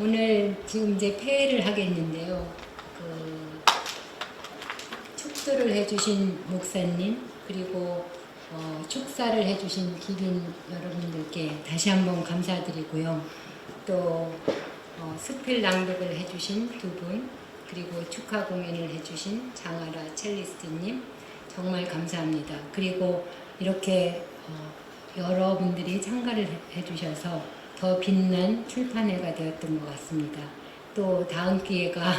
오늘 지금 이제 폐회를 하겠는데요. 축도를 해주신 목사님 그리고 축사를 해주신 기빈 여러분들께 다시 한번 감사드리고요. 또 스필 낭독을 해주신 두 분 그리고 축하 공연을 해주신 장아라 첼리스트님 정말 감사합니다. 그리고 이렇게 여러분들이 참가를 해주셔서 더 빛난 출판회가 되었던 것 같습니다. 또 다음 기회가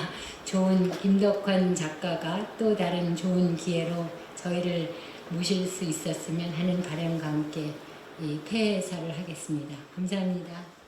좋은 김덕환 작가가 또 다른 좋은 기회로 저희를 모실 수 있었으면 하는 바람과 함께 이 폐회사를 하겠습니다. 감사합니다.